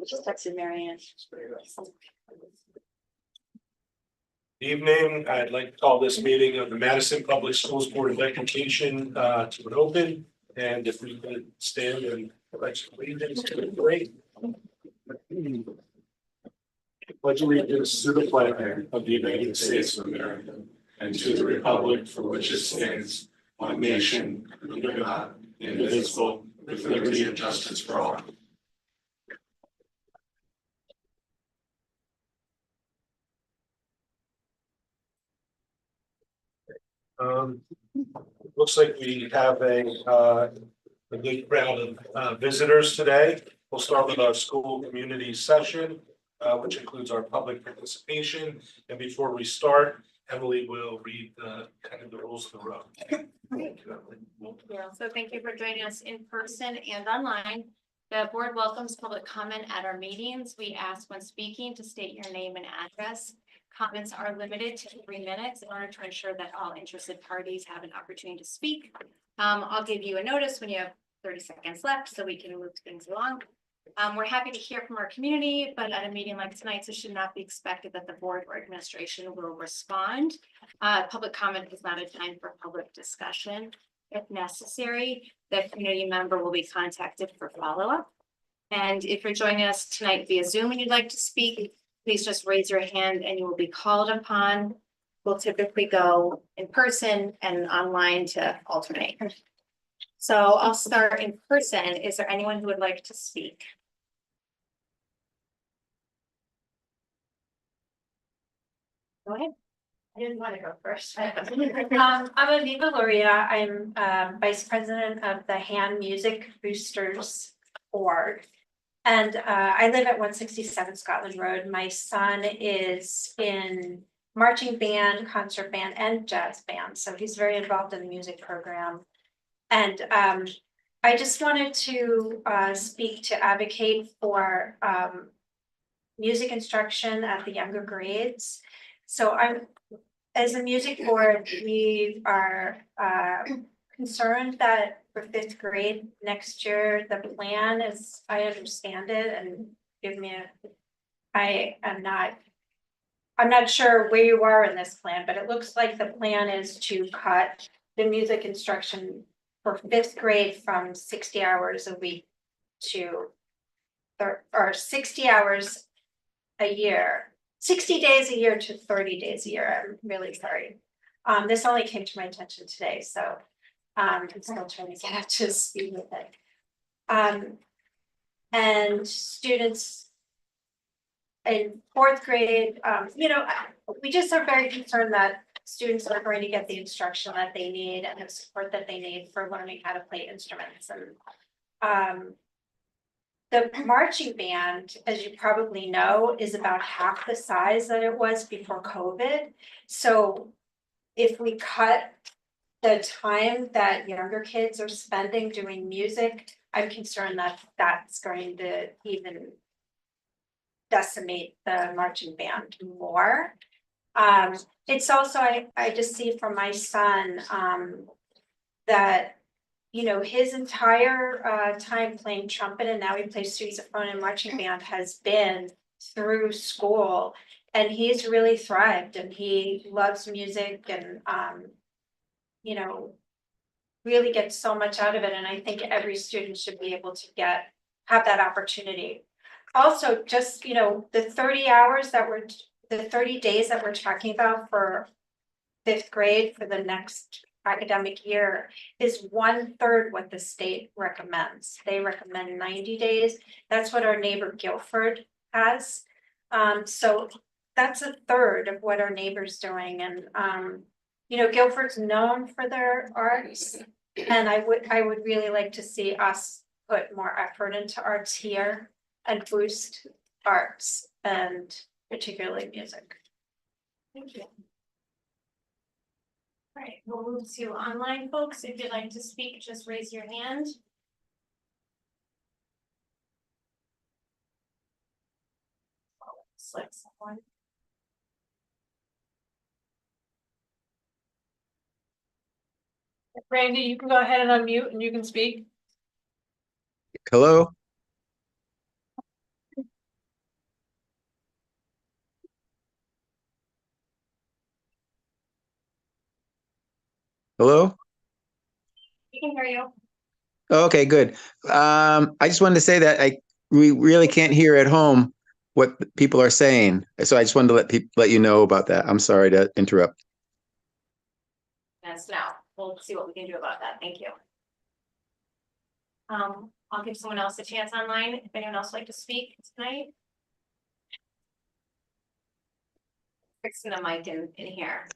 Just texted Marianne. Evening, I'd like to call this meeting of the Madison Public Schools Board of Education to an open. And if we could stand and pledge allegiance to the great. Pledge allegiance to the flag of the United States of America and to the republic for which it stands, one nation, under God, indivisible, with liberty and justice for all. Looks like we have a good crowd of visitors today. We'll start with our school community session, which includes our public participation. And before we start, Emily will read the rules of the road. So thank you for joining us in person and online. The board welcomes public comment at our meetings. We ask when speaking to state your name and address. Comments are limited to 3 minutes in order to ensure that all interested parties have an opportunity to speak. I'll give you a notice when you have 30 seconds left so we can move things along. We're happy to hear from our community, but at a meeting like tonight's, it should not be expected that the board or administration will respond. Public comment is not a time for public discussion. If necessary, the community member will be contacted for follow-up. And if you're joining us tonight via Zoom and you'd like to speak, please just raise your hand and you will be called upon. We'll typically go in person and online to alternate. So I'll start in person. Is there anyone who would like to speak? Go ahead. I didn't want to go first. I'm Aviva Loria. I'm Vice President of the Hand Music Boosters Org. And I live at 167 Scotland Road. My son is in marching band, concert band, and jazz band. So he's very involved in the music program. And I just wanted to speak to advocate for music instruction at the younger grades. So as a music board, we are concerned that for 5th grade next year, the plan is, I understand it, and I'm not sure where you are in this plan, but it looks like the plan is to cut the music instruction for 5th grade from 60 hours a week to, or 60 hours a year, 60 days a year to 30 days a year. I'm really sorry. This only came to my attention today, so I'm still trying to get up to speed with it. And students in 4th grade, we just are very concerned that students are going to get the instruction that they need and the support that they need for learning how to play instruments. And the marching band, as you probably know, is about half the size that it was before COVID. So if we cut the time that younger kids are spending doing music, I'm concerned that that's going to even decimate the marching band more. It's also, I just see from my son that, his entire time playing trumpet, and now he plays sousaphone and marching band, has been through school, and he's really thrived, and he loves music, and really gets so much out of it. And I think every student should be able to have that opportunity. Also, just the 30 hours the 30 days that we're talking about for 5th grade for the next academic year is 1/3 what the state recommends. They recommend 90 days. That's what our neighbor Guilford has. So that's 1/3 of what our neighbor's doing. And Guilford's known for their arts, and I would really like to see us put more effort into arts here and boost arts, and particularly music. Thank you. All right, we'll move to online folks. If you'd like to speak, just raise your hand. Select someone. Randy, you can go ahead and unmute and you can speak. Hello. Hello? We can hear you. Okay, good. I just wanted to say that we really can't hear at home what people are saying. So I just wanted to let you know about that. I'm sorry to interrupt. Yes, now, we'll see what we can do about that. Thank you. I'll give someone else a chance online. If anyone else would like to speak tonight. Fixing the mic in here.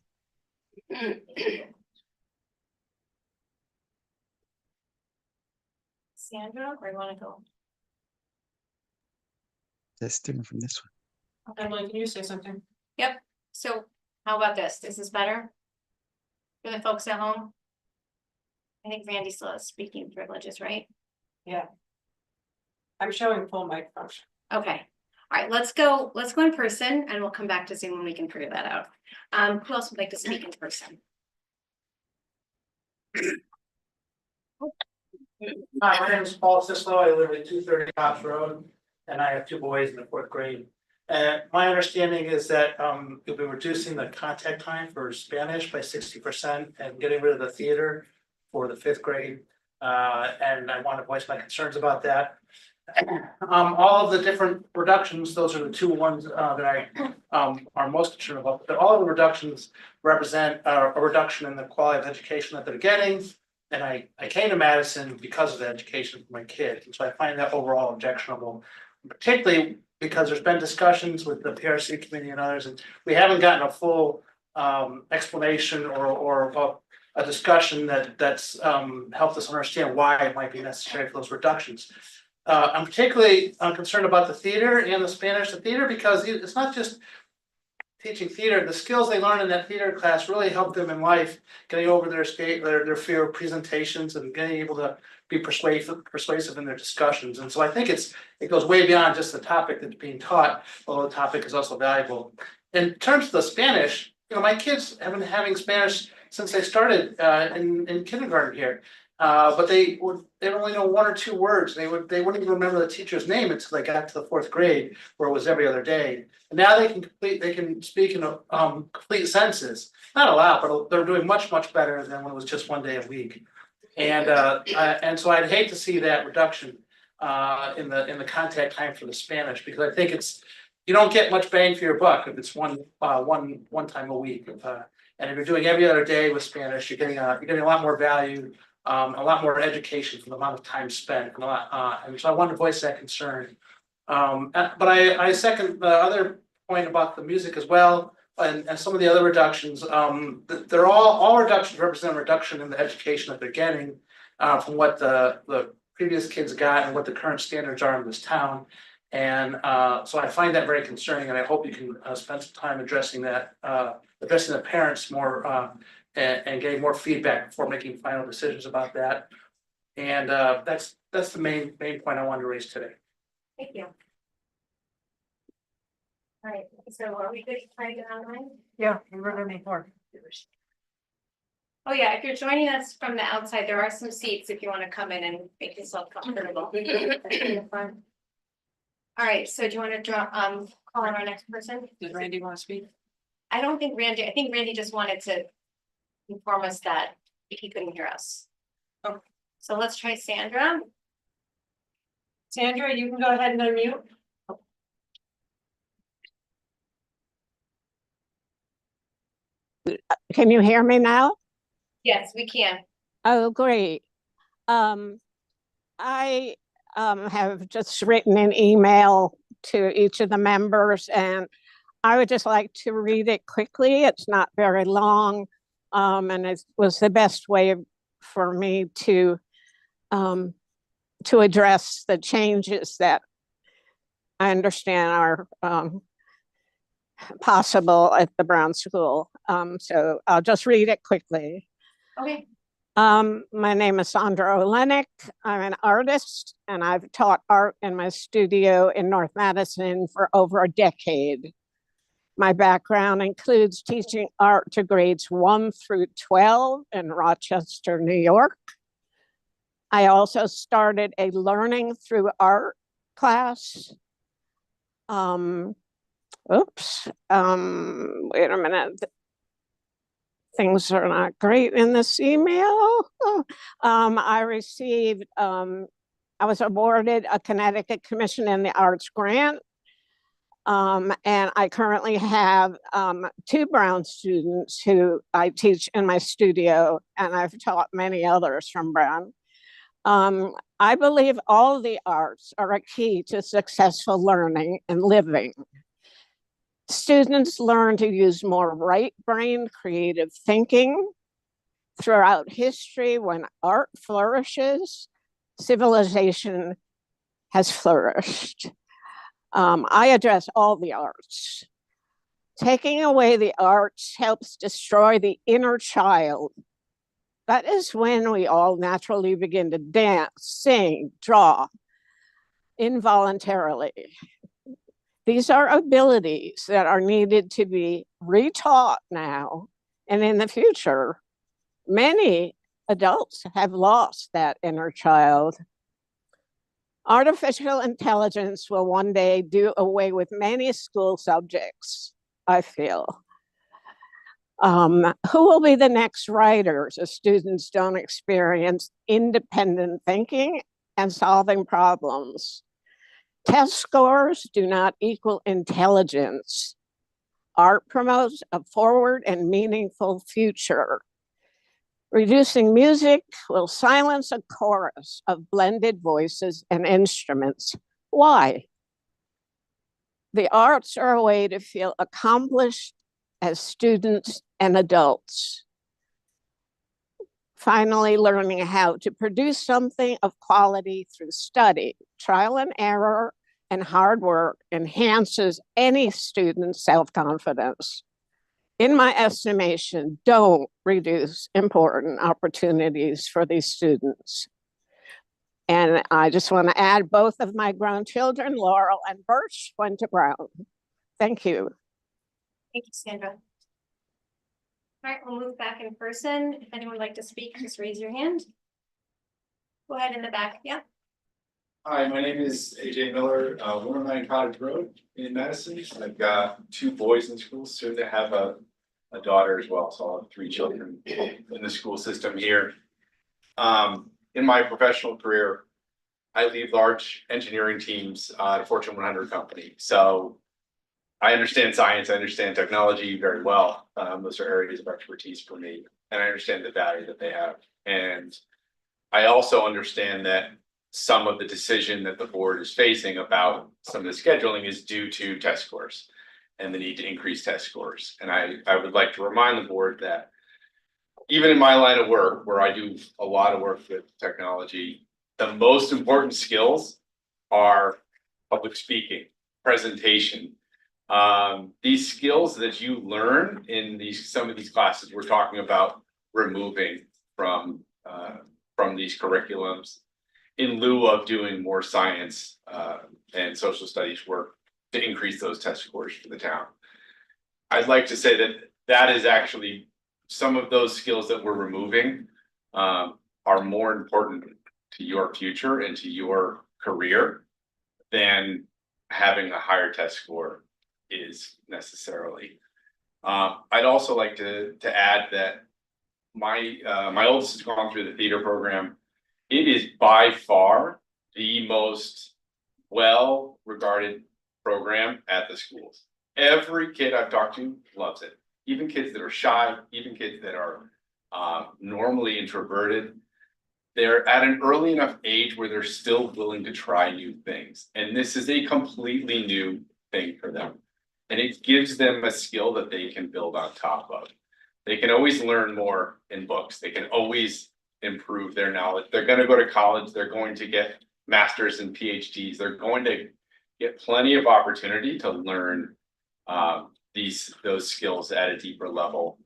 Sandra, where do you want to go? That's different from this one. Emily, can you say something? Yep, so how about this? This is better? For the folks at home? I think Randy still has speaking privileges, right? Yeah. I'm showing full mic function. Okay, all right, let's go in person and we'll come back to Zoom when we can figure that out. Who else would like to speak in person? Hi, my name is Paul Sislo. I live at 230 Cops Road, and I have two boys in the fourth grade. My understanding is that you'll be reducing the contact time for Spanish by 60% and getting rid of the theater for the fifth grade. And I want to voice my concerns about that. All of the different reductions, those are the two ones that I are most concerned about. But all of the reductions represent a reduction in the quality of education that they're getting. And I came to Madison because of the education for my kids, and so I find that overall objectionable, particularly because there's been discussions with the PRC committee and others, and we haven't gotten a full explanation or a discussion that's helped us understand why it might be necessary for those reductions. I'm particularly concerned about the theater and the Spanish, the theater, because it's not just teaching theater. The skills they learn in that theater class really help them in life, getting over their fear of presentations and getting able to be persuasive in their discussions. And so I think it goes way beyond just the topic that's being taught, although the topic is also valuable. In terms of the Spanish, my kids have been having Spanish since they started in kindergarten here. But they only know one or two words. They wouldn't even remember the teacher's name until they got to the fourth grade, where it was every other day. And now they can speak in complete sentences. Not a lot, but they're doing much better than when it was just one day a week. And so I'd hate to see that reduction in the contact time for the Spanish, because I think you don't get much bang for your buck if it's one time a week. And if you're doing every other day with Spanish, you're getting a lot more value. A lot more education for the amount of time spent, and so I wanted to voice that concern. But I second the other point about the music as well, and some of the other reductions. They're all reductions represent a reduction in the education that they're getting from what the previous kids got and what the current standards are in this town. And so I find that very concerning, and I hope you can spend some time addressing that, addressing the parents more. And getting more feedback before making final decisions about that. And that's the main point I wanted to raise today. Thank you. All right, so are we good to try to get online? Yeah, we're learning more. Oh yeah, if you're joining us from the outside, there are some seats if you want to come in and make yourself comfortable. All right, so do you want to call on our next person? Does Randy want to speak? I think Randy just wanted to inform us that he couldn't hear us. Okay. So let's try Sandra. Sandra, you can go ahead and unmute. Can you hear me now? Yes, we can. Oh, great. I have just written an email to each of the members, and I would just like to read it quickly. It's not very long, and it was the best way for me to address the changes that I understand are possible at the Brown School. So I'll just read it quickly. Okay. My name is Sandra Olenek. I'm an artist, and I've taught art in my studio in North Madison for over a decade. My background includes teaching art to grades 1 through 12 in Rochester, New York. I also started a learning through art class. Wait a minute. things are not great in this email. I received, I was awarded a Connecticut Commission in the Arts grant. And I currently have 2 Brown students who I teach in my studio, and I've taught many others from Brown. I believe all the arts are a key to successful learning and living. Students learn to use more right brain creative thinking. Throughout history, when art flourishes, civilization has flourished. I address all the arts. Taking away the arts helps destroy the inner child. That is when we all naturally begin to dance, sing, draw involuntarily. These are abilities that are needed to be retaught now and in the future. Many adults have lost that inner child. Artificial intelligence will one day do away with many school subjects, I feel. Who will be the next writers if students don't experience independent thinking and solving problems? Test scores do not equal intelligence. Art promotes a forward and meaningful future. Reducing music will silence a chorus of blended voices and instruments. Why? The arts are a way to feel accomplished as students and adults. Finally, learning how to produce something of quality through study, trial and error, and hard work enhances any student's self-confidence. In my estimation, don't reduce important opportunities for these students. And I just want to add both of my grown children, Laurel and Birch, went to Brown. Thank you. Thank you, Sandra. All right, we'll move back in person. If anyone would like to speak, just raise your hand. Go ahead in the back, yeah. Hi, my name is AJ Miller, 109 Cottage Road in Madison. I've got 2 boys in school, soon to have a daughter as well, so I'll have 3 children in the school system here. In my professional career, I lead large engineering teams at a Fortune 100 company. So I understand science, I understand technology very well. Those are areas of expertise for me, and I understand the value that they have. And I also understand that some of the decision that the board is facing about some of the scheduling is due to test scores and the need to increase test scores. And I would like to remind the board that even in my line of work, where I do a lot of work with technology, the most important skills are public speaking, presentation. These skills that you learn in some of these classes we're talking about removing from these curriculums in lieu of doing more science and social studies work to increase those test scores for the town. I'd like to say that that is actually some of those skills that we're removing are more important to your future and to your career than having a higher test score is necessarily. I'd also like to add that my oldest has gone through the theater program. It is by far the most well-regarded program at the schools. Every kid I've talked to loves it. Even kids that are shy, even kids that are normally introverted. They're at an early enough age where they're still willing to try new things. And this is a completely new thing for them. And it gives them a skill that they can build on top of. They can always learn more in books. They can always improve their knowledge. They're going to go to college. They're going to get masters and PhDs. They're going to get plenty of opportunity to learn those skills at a deeper level.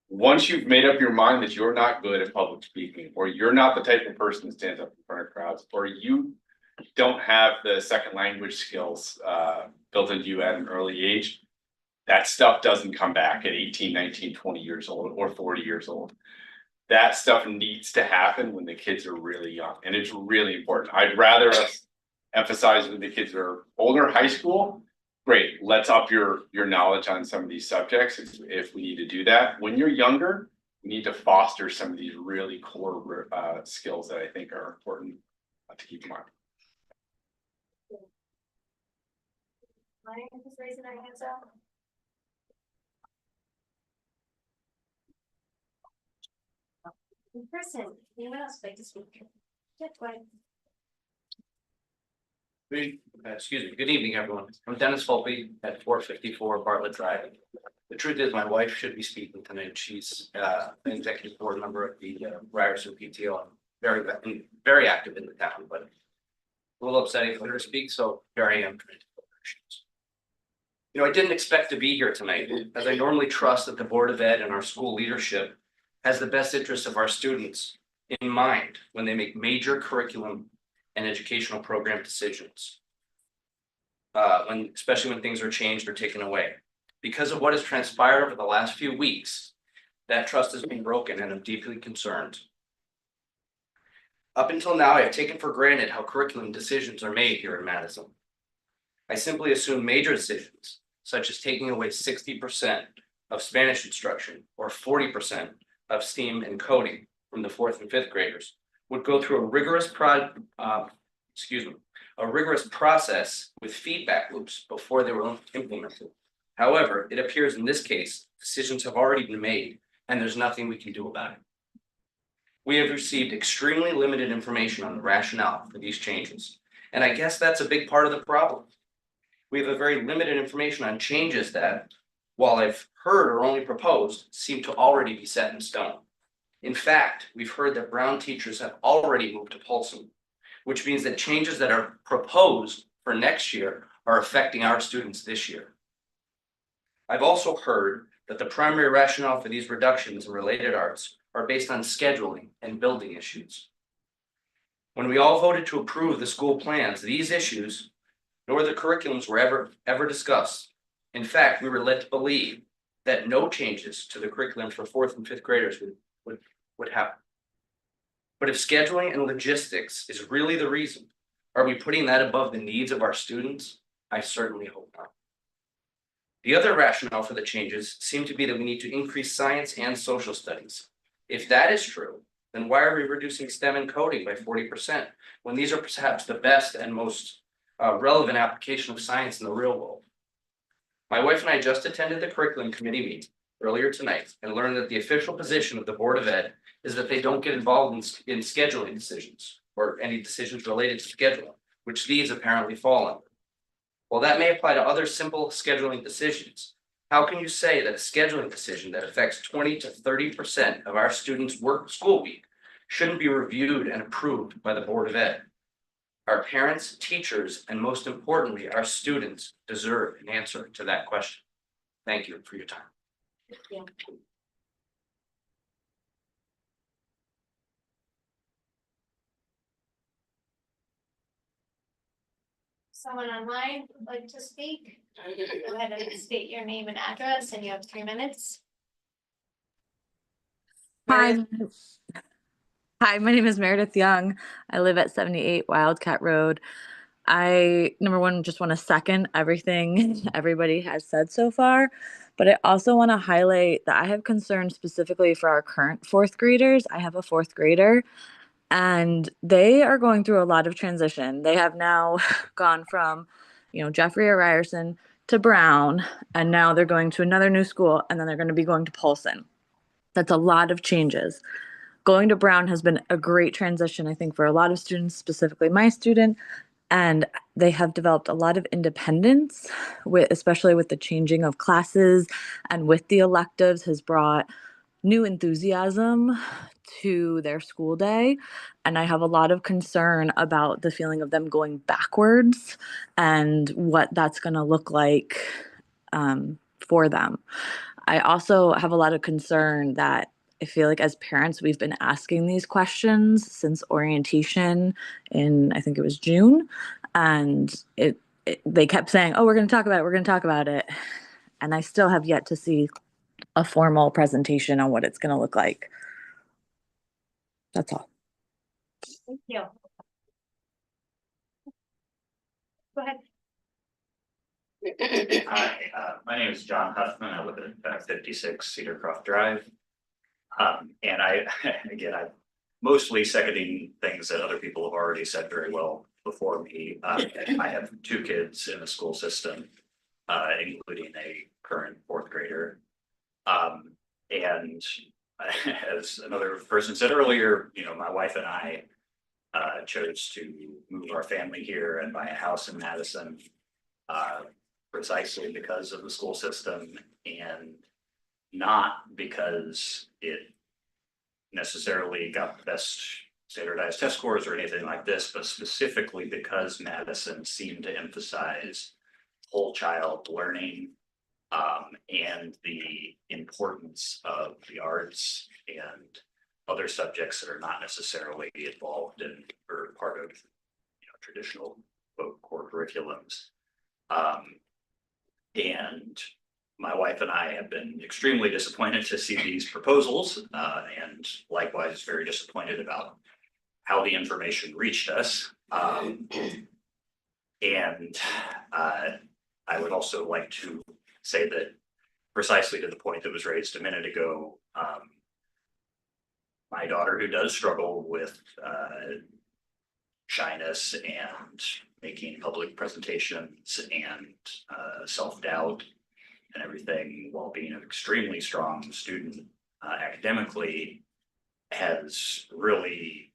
Once you've made up your mind that you're not good at public speaking, or you're not the type of person that stands up in front of crowds, or you don't have the second language skills built into you at an early age, that stuff doesn't come back at 18, 19, 20 years old or 40 years old. That stuff needs to happen when the kids are really young, and it's really important. I'd rather us emphasize when the kids are older, high school, great, let's up your knowledge on some of these subjects if we need to do that. When you're younger, you need to foster some of these really core skills that I think are important to keep in mind. Ryan is raising their hands up. In person, anyone else like to speak? Yeah, go ahead. Excuse me, good evening, everyone. I'm Dennis Volpe at 454 Bartlett Drive. The truth is, my wife should be speaking tonight. She's an executive board member of the Ryerson PTO. I'm very active in the town, but a little upsetting for her to speak, so here I am trying to fill her shoes. You know, I didn't expect to be here tonight, as I normally trust that the Board of Ed and our school leadership has the best interests of our students in mind when they make major curriculum and educational program decisions. Especially when things are changed or taken away. Because of what has transpired over the last few weeks, that trust has been broken and I'm deeply concerned. Up until now, I have taken for granted how curriculum decisions are made here in Madison. I simply assume major decisions, such as taking away 60% of Spanish instruction or 40% of STEAM and coding from the 4th and 5th graders, would go through a rigorous process with feedback loops before they were implemented. However, it appears in this case, decisions have already been made and there's nothing we can do about it. We have received extremely limited information on the rationale for these changes, and I guess that's a big part of the problem. We have a very limited information on changes that, while I've heard or only proposed, seem to already be set in stone. In fact, we've heard that Brown teachers have already moved to Polson, which means that changes that are proposed for next year are affecting our students this year. I've also heard that the primary rationale for these reductions in related arts are based on scheduling and building issues. When we all voted to approve the school plans, these issues, nor the curriculums were ever discussed. In fact, we were led to believe that no changes to the curriculum for 4th and 5th graders would happen. But if scheduling and logistics is really the reason, are we putting that above the needs of our students? I certainly hope not. The other rationale for the changes seem to be that we need to increase science and social studies. If that is true, then why are we reducing STEM and coding by 40% when these are perhaps the best and most relevant application of science in the real world? My wife and I just attended the curriculum committee meeting earlier tonight and learned that the official position of the Board of Ed is that they don't get involved in scheduling decisions or any decisions related to scheduling, which these apparently fall under. While that may apply to other simple scheduling decisions, how can you say that a scheduling decision that affects 20 to 30% of our students' school week shouldn't be reviewed and approved by the Board of Ed? Our parents, teachers, and most importantly, our students deserve an answer to that question. Thank you for your time. Yeah. Someone online would like to speak? Go ahead and state your name and address, and you have 3 minutes. Hi. Hi, my name is Meredith Young. I live at 78 Wildcat Road. I, number one, just want to second everything everybody has said so far, but I also want to highlight that I have concerns specifically for our current 4th graders. I have a 4th grader, and they are going through a lot of transition. They have now gone from, Jeffrey or Ryerson to Brown, and now they're going to another new school, and then they're going to be going to Polson. That's a lot of changes. Going to Brown has been a great transition, I think, for a lot of students, specifically my student, and they have developed a lot of independence, especially with the changing of classes and with the electives has brought new enthusiasm to their school day. And I have a lot of concern about the feeling of them going backwards and what that's going to look like for them. I also have a lot of concern that I feel like as parents, we've been asking these questions since orientation in, I think it was June. And they kept saying, oh, we're going to talk about it. We're going to talk about it. And I still have yet to see a formal presentation on what it's going to look like. That's all. Thank you. Go ahead. Hi, my name is John Huffman. I live at 56 Cedar Croft Drive. And I'm mostly seconding things that other people have already said very well before me. I have 2 kids in the school system, including a current 4th grader. And as another person said earlier, my wife and I chose to move our family here and buy a house in Madison. Precisely because of the school system and not because it necessarily got the best standardized test scores or anything like this, but specifically because Madison seemed to emphasize whole child learning and the importance of the arts and other subjects that are not necessarily involved in or part of traditional core curriculums. And my wife and I have been extremely disappointed to see these proposals, and likewise very disappointed about how the information reached us. And I would also like to say that precisely to the point that was raised a minute ago, my daughter, who does struggle with shyness and making public presentations and self-doubt and everything, while being an extremely strong student academically, has really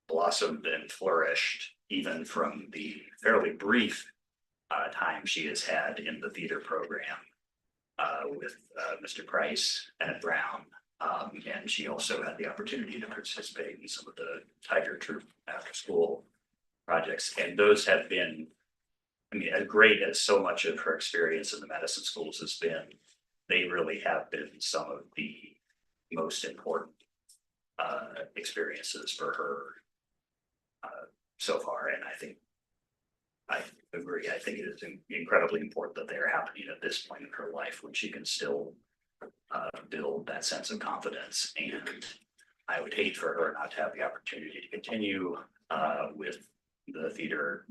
blossomed and flourished even from the fairly brief time she has had in the theater program with Mr. Price at Brown. And she also had the opportunity to participate in some of the Tiger Troop after school projects, and those have been, as great as so much of her experience in the Madison schools has been, they really have been some of the most important experiences for her so far. And I agree. I think it is incredibly important that they are happening at this point in her life when she can still build that sense of confidence. And I would hate for her not to have the opportunity to continue with the theater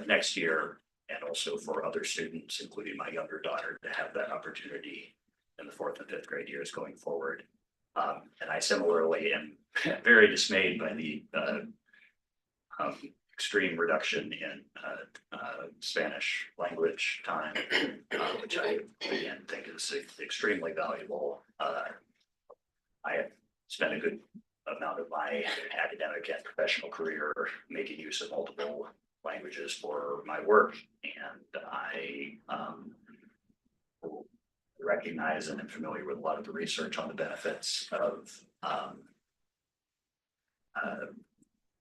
next year, and also for other students, including my younger daughter, to have that opportunity in the 4th and 5th grade years going forward. And I similarly am very dismayed by the extreme reduction in Spanish language time, which I again think is extremely valuable. I have spent a good amount of my academic and professional career making use of multiple languages for my work, and I recognize and am familiar with a lot of the research on the benefits of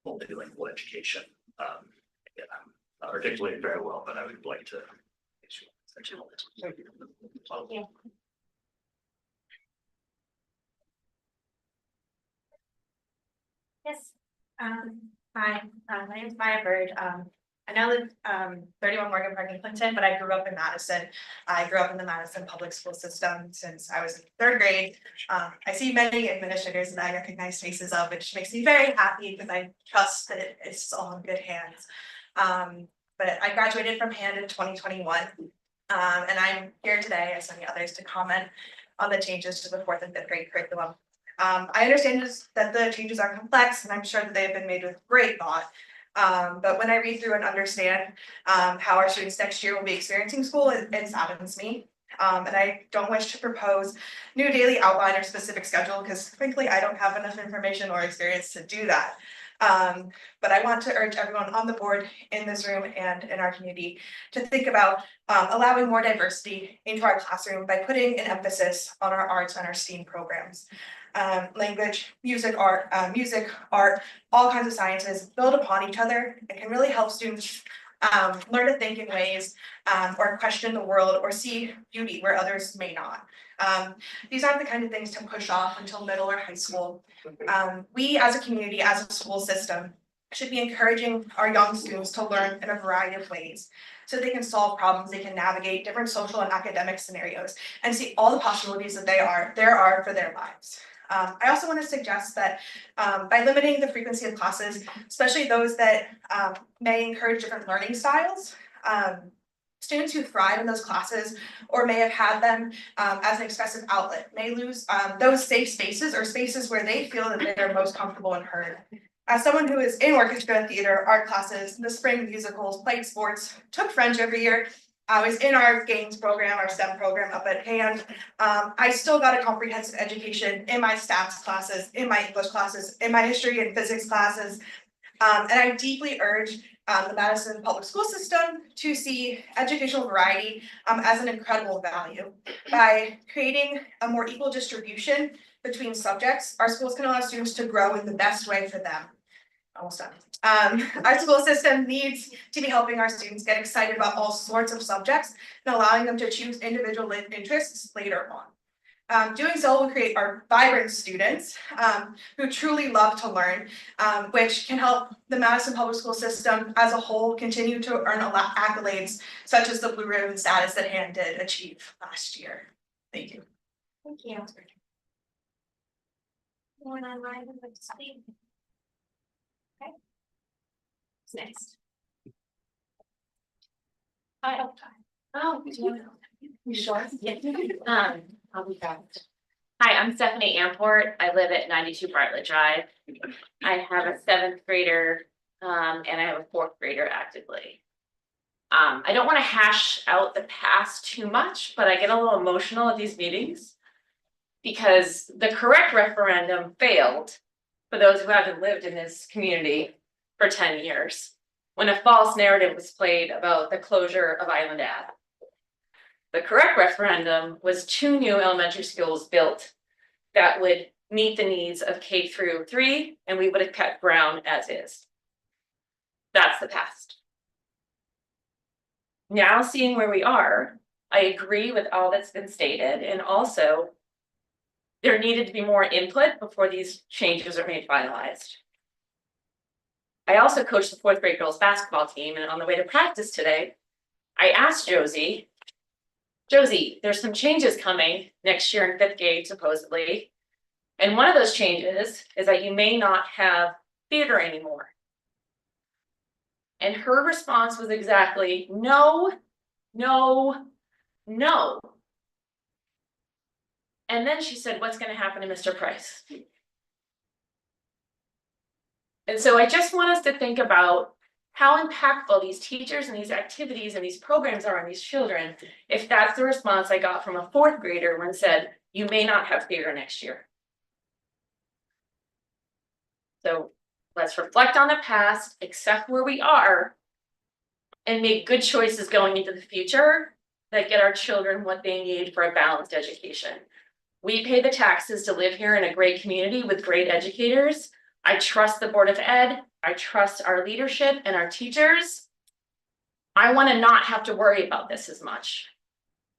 multilingual education. Again, I'm not articulating very well, but I would like to. Thank you. Yes, hi, my name is Maya Bird. I now live 31 Morgan Park in Clinton, but I grew up in Madison. I grew up in the Madison public school system since I was in 3rd grade. I see many administrators that I recognize faces of, which makes me very happy because I trust that it's all in good hands. But I graduated from HAND in 2021, and I'm here today, as many others, to comment on the changes to the 4th and 5th grade curriculum. I understand that the changes are complex, and I'm sure that they have been made with great thought. But when I read through and understand how our students next year will be experiencing school, it saddens me. And I don't wish to propose new daily outline or specific schedule because frankly, I don't have enough information or experience to do that. But I want to urge everyone on the board, in this room and in our community, to think about allowing more diversity into our classroom by putting an emphasis on our arts and our STEAM programs. Language, music, art, all kinds of sciences build upon each other. It can really help students learn to think in ways or question the world or see beauty where others may not. These aren't the kind of things to push off until middle or high school. We as a community, as a school system, should be encouraging our young students to learn in a variety of ways so they can solve problems, they can navigate different social and academic scenarios and see all the possibilities that there are for their lives. I also want to suggest that by limiting the frequency of classes, especially those that may encourage different learning styles, Students who thrive in those classes or may have had them as an expressive outlet may lose those safe spaces or spaces where they feel that they are most comfortable and heard. As someone who is in orchestra, theater, art classes, the spring musicals, played sports, took French every year, I was in our games program, our STEM program up at hand. I still got a comprehensive education in my stats classes, in my English classes, in my history and physics classes. And I deeply urge the Madison public school system to see educational variety as an incredible value. By creating a more equal distribution between subjects, our schools can allow students to grow in the best way for them. Almost done. Our school system needs to be helping our students get excited about all sorts of subjects and allowing them to choose individual interests later on. Doing so will create our vibrant students who truly love to learn, which can help the Madison Public School system as a whole continue to earn accolades such as the Blue Ribbon status that Han did achieve last year. Thank you. Thank you. Anyone online would like to speak? Okay. Who's next? Hi. Oh, you sure? Yeah. I'll be fast. Hi, I'm Stephanie Amport. I live at 92 Bartlett Drive. I have a 7th grader, and I have a 4th grader actively. I don't want to hash out the past too much, but I get a little emotional at these meetings because the correct referendum failed for those who haven't lived in this community for 10 years, when a false narrative was played about the closure of Island Ave. The correct referendum was 2 new elementary schools built that would meet the needs of K through 3, and we would have kept Brown as is. That's the past. Now seeing where we are, I agree with all that's been stated, and also there needed to be more input before these changes are made finalized. I also coached the 4th grade girls basketball team, and on the way to practice today, I asked Josie, there's some changes coming next year in 5th grade, supposedly. And one of those changes is that you may not have theater anymore. And her response was exactly, no, no, no. And then she said, what's going to happen to Mr. Price? And so I just want us to think about how impactful these teachers and these activities and these programs are on these children, if that's the response I got from a 4th grader when said, you may not have theater next year. So let's reflect on the past, accept where we are, and make good choices going into the future that get our children what they need for a balanced education. We pay the taxes to live here in a great community with great educators. I trust the Board of Ed. I trust our leadership and our teachers. I want to not have to worry about this as much.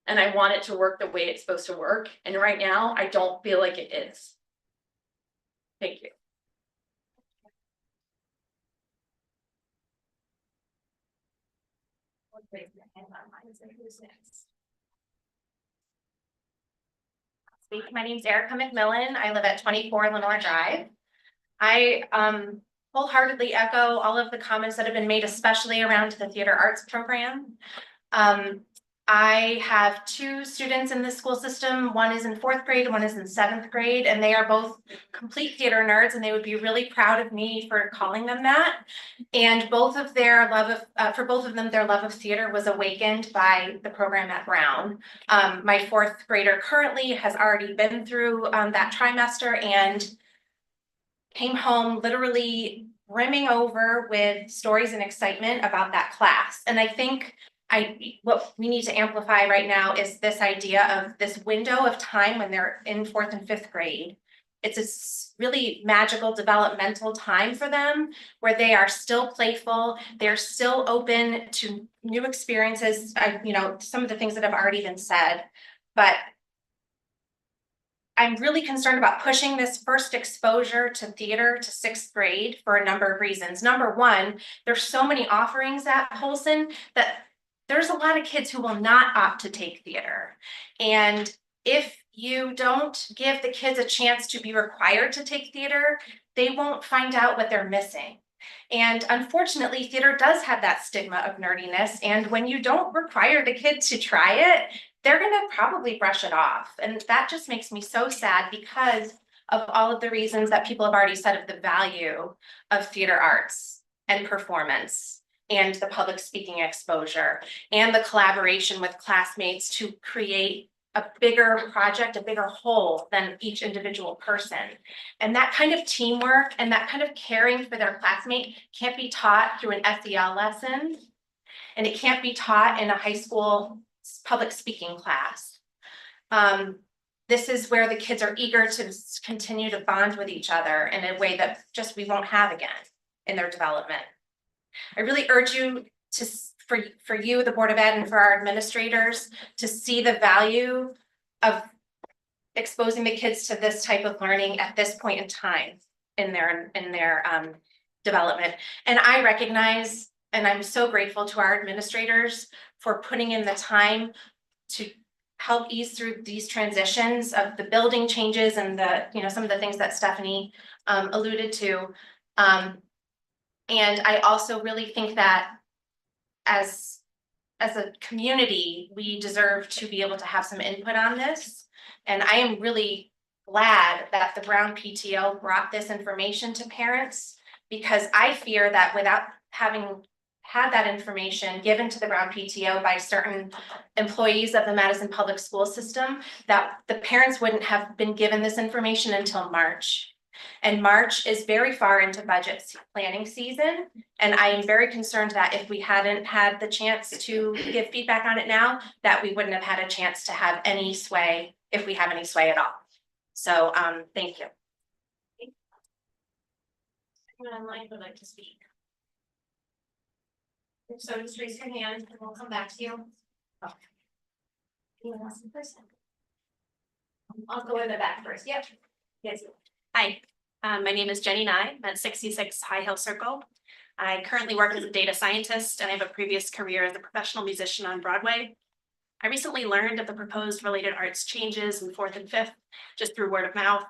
And I want it to work the way it's supposed to work. And right now, I don't feel like it is. Thank you. My name is Erica McMillan. I live at 24 Lenore Drive. I wholeheartedly echo all of the comments that have been made, especially around the theater arts program. I have 2 students in the school system. One is in 4th grade, one is in 7th grade, and they are both complete theater nerds, and they would be really proud of me for calling them that. And both of their love of, for both of them, their love of theater was awakened by the program at Brown. My 4th grader currently has already been through that trimester and came home literally brimming over with stories and excitement about that class. And I think what we need to amplify right now is this idea of this window of time when they're in 4th and 5th grade. It's a really magical developmental time for them where they are still playful. They're still open to new experiences. Some of the things that have already been said, but I'm really concerned about pushing this first exposure to theater to 6th grade for a number of reasons. Number one, there's so many offerings at Holson that there's a lot of kids who will not opt to take theater. And if you don't give the kids a chance to be required to take theater, they won't find out what they're missing. And unfortunately, theater does have that stigma of nerdiness. And when you don't require the kid to try it, they're going to probably brush it off. And that just makes me so sad because of all of the reasons that people have already said of the value of theater arts and performance and the public speaking exposure and the collaboration with classmates to create a bigger project, a bigger whole than each individual person. And that kind of teamwork and that kind of caring for their classmate can't be taught through an SEL lesson. And it can't be taught in a high school public speaking class. This is where the kids are eager to continue to bond with each other in a way that just we won't have again in their development. I really urge you to, for you, the Board of Ed, and for our administrators to see the value of exposing the kids to this type of learning at this point in time in their development. And I recognize, and I'm so grateful to our administrators for putting in the time to help ease through these transitions of the building changes and the, you know, some of the things that Stephanie alluded to. And I also really think that as a community, we deserve to be able to have some input on this. And I am really glad that the Brown PTO brought this information to parents, because I fear that without having had that information given to the Brown PTO by certain employees of the Madison Public School System, that the parents wouldn't have been given this information until March. And March is very far into budget planning season. And I am very concerned that if we hadn't had the chance to give feedback on it now, that we wouldn't have had a chance to have any sway, if we have any sway at all. So thank you. Anyone online would like to speak? If so, just raise your hand and we'll come back to you. Oh. Anyone else in person? I'll go in the back first. Yep. Yes. Hi, my name is Jenny Nye. I'm at 66 High Hill Circle. I currently work as a data scientist and I have a previous career as a professional musician on Broadway. I recently learned of the proposed related arts changes in 4th and 5th, just through word of mouth.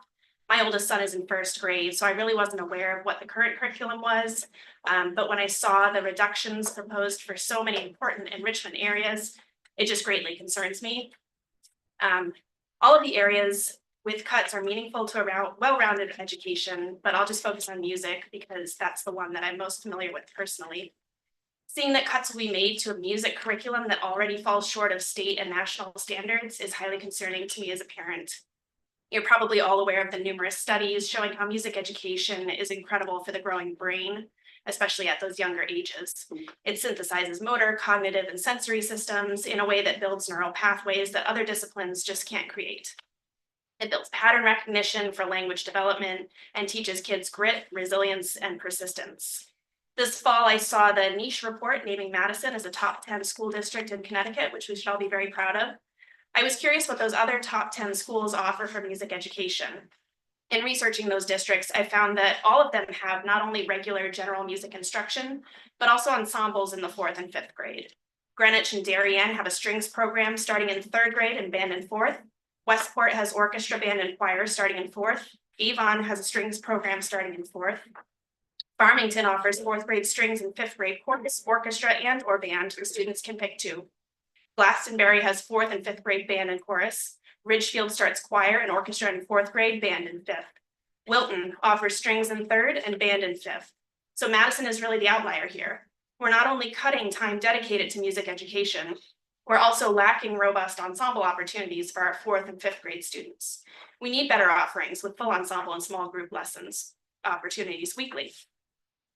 My oldest son is in 1st grade, so I really wasn't aware of what the current curriculum was. But when I saw the reductions proposed for so many important enrichment areas, it just greatly concerns me. All of the areas with cuts are meaningful to a well-rounded education, but I'll just focus on music because that's the one that I'm most familiar with personally. Seeing that cuts will be made to a music curriculum that already falls short of state and national standards is highly concerning to me as a parent. You're probably all aware of the numerous studies showing how music education is incredible for the growing brain, especially at those younger ages. It synthesizes motor, cognitive, and sensory systems in a way that builds neural pathways that other disciplines just can't create. It builds pattern recognition for language development and teaches kids grit, resilience, and persistence. This fall, I saw the niche report naming Madison as a top 10 school district in Connecticut, which we should all be very proud of. I was curious what those other top 10 schools offer for music education. In researching those districts, I found that all of them have not only regular general music instruction, but also ensembles in the 4th and 5th grade. Greenwich and Darien have a strings program starting in 3rd grade and band in 4th. Westport has orchestra, band, and choir starting in 4th. Avon has a strings program starting in 4th. Farmington offers 4th grade strings and 5th grade chorus, orchestra, and or band, where students can pick 2. Glastonbury has 4th and 5th grade band and chorus. Ridgefield starts choir and orchestra in 4th grade, band in 5th. Wilton offers strings in 3rd and band in 5th. So Madison is really the outlier here. We're not only cutting time dedicated to music education, we're also lacking robust ensemble opportunities for our 4th and 5th grade students. We need better offerings with full ensemble and small group lessons opportunities weekly.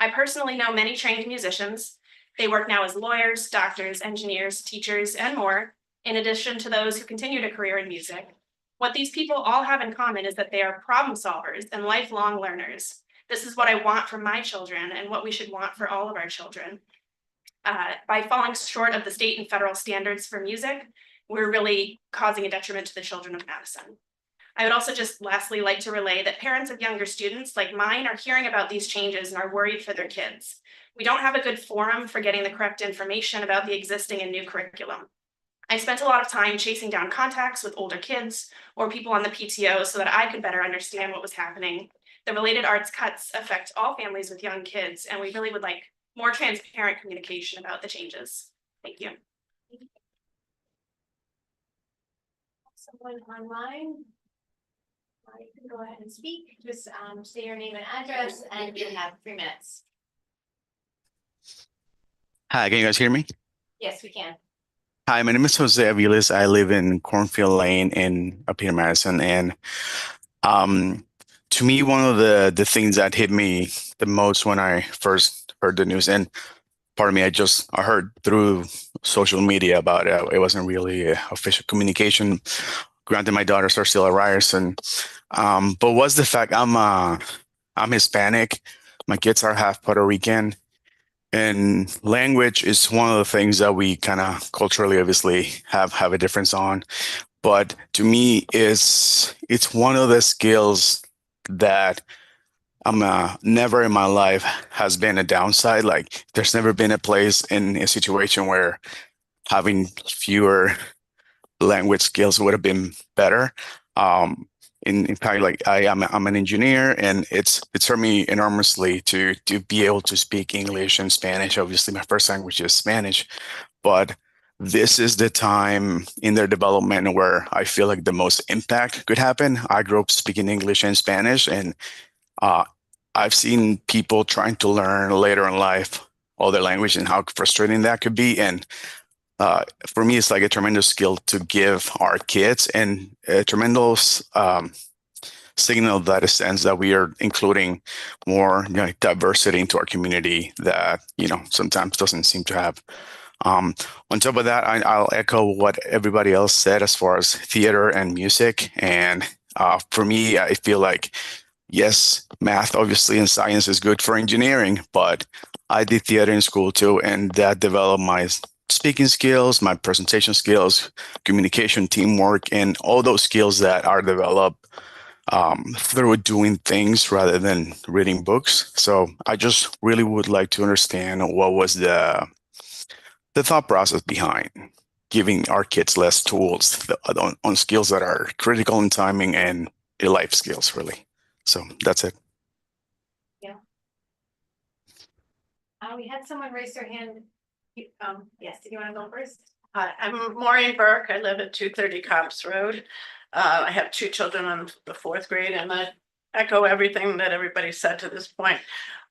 I personally know many trained musicians. They work now as lawyers, doctors, engineers, teachers, and more, in addition to those who continue a career in music. What these people all have in common is that they are problem solvers and lifelong learners. This is what I want for my children and what we should want for all of our children. By falling short of the state and federal standards for music, we're really causing a detriment to the children of Madison. I would also just lastly like to relay that parents of younger students like mine are hearing about these changes and are worried for their kids. We don't have a good forum for getting the correct information about the existing and new curriculum. I spent a lot of time chasing down contacts with older kids or people on the PTO so that I could better understand what was happening. The related arts cuts affect all families with young kids, and we really would like more transparent communication about the changes. Thank you. Someone online? You can go ahead and speak, just say your name and address, and you have 3 minutes. Hi, can you guys hear me? Yes, we can. Hi, my name is Jose Aviles. I live in Cornfield Lane in up here in Madison. And to me, one of the things that hit me the most when I first heard the news, and pardon me, I heard through social media about it. It wasn't really official communication. Granted, my daughters are still at Ryerson. But was the fact I'm Hispanic. My kids are half Puerto Rican. And language is one of the things that we kind of culturally obviously have a difference on. But to me, it's one of the skills that never in my life has been a downside. Like there's never been a place in a situation where having fewer language skills would have been better. In fact, like I'm an engineer, and it's hurt me enormously to be able to speak English and Spanish. Obviously, my first language is Spanish, but this is the time in their development where I feel like the most impact could happen. I grew up speaking English and Spanish, and I've seen people trying to learn later in life other language and how frustrating that could be. And for me, it's like a tremendous skill to give our kids, and a tremendous signal that sends that we are including more diversity into our community that sometimes doesn't seem to have. On top of that, I'll echo what everybody else said as far as theater and music. And for me, I feel like, yes, math obviously and science is good for engineering, but I did theater in school too, and that developed my speaking skills, my presentation skills, communication, teamwork, and all those skills that are developed through doing things rather than reading books. So I just really would like to understand what was the thought process behind giving our kids less tools on skills that are critical in timing and life skills, really. So that's it. Yeah. We had someone raise their hand. Yes, did you want to go first? Hi, I'm Maureen Burke. I live at 230 Cops Road. I have 2 children in the 4th grade, and I echo everything that everybody said to this point.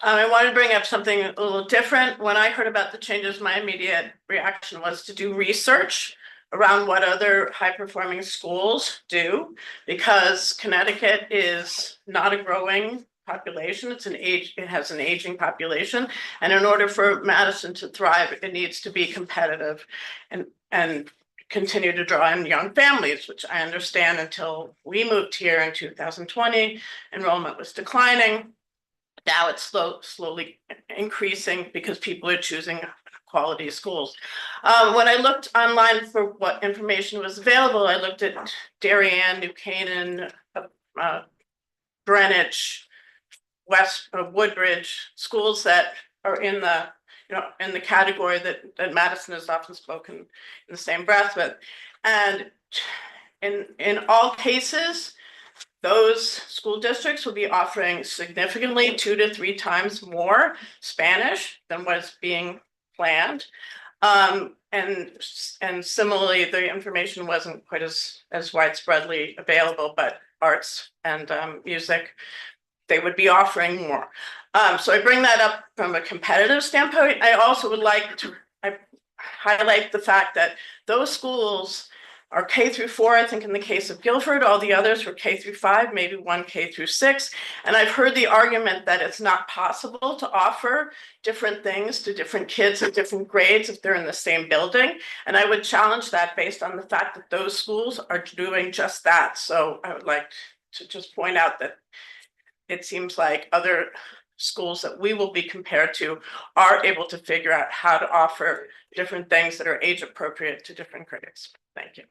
I wanted to bring up something a little different. When I heard about the changes, my immediate reaction was to do research around what other high-performing schools do, because Connecticut is not a growing population. It has an aging population, and in order for Madison to thrive, it needs to be competitive and continue to draw in young families, which I understand until we moved here in 2020, enrollment was declining. Now it's slowly increasing because people are choosing quality schools. When I looked online for what information was available, I looked at Darien, New Canaan, Greenwich, West Woodbridge, schools that are in the category that Madison has often spoken in the same breath with. And in all cases, those school districts will be offering significantly 2 to 3 times more Spanish than what's being planned. And similarly, the information wasn't quite as widespreadly available, but arts and music, they would be offering more. So I bring that up from a competitive standpoint. I also would like to highlight the fact that those schools are K through 4, I think in the case of Guilford, all the others were K through 5, maybe 1 K through 6. And I've heard the argument that it's not possible to offer different things to different kids at different grades if they're in the same building. And I would challenge that based on the fact that those schools are doing just that. So I would like to just point out that it seems like other schools that we will be compared to are able to figure out how to offer different things that are age appropriate to different grades. Thank you.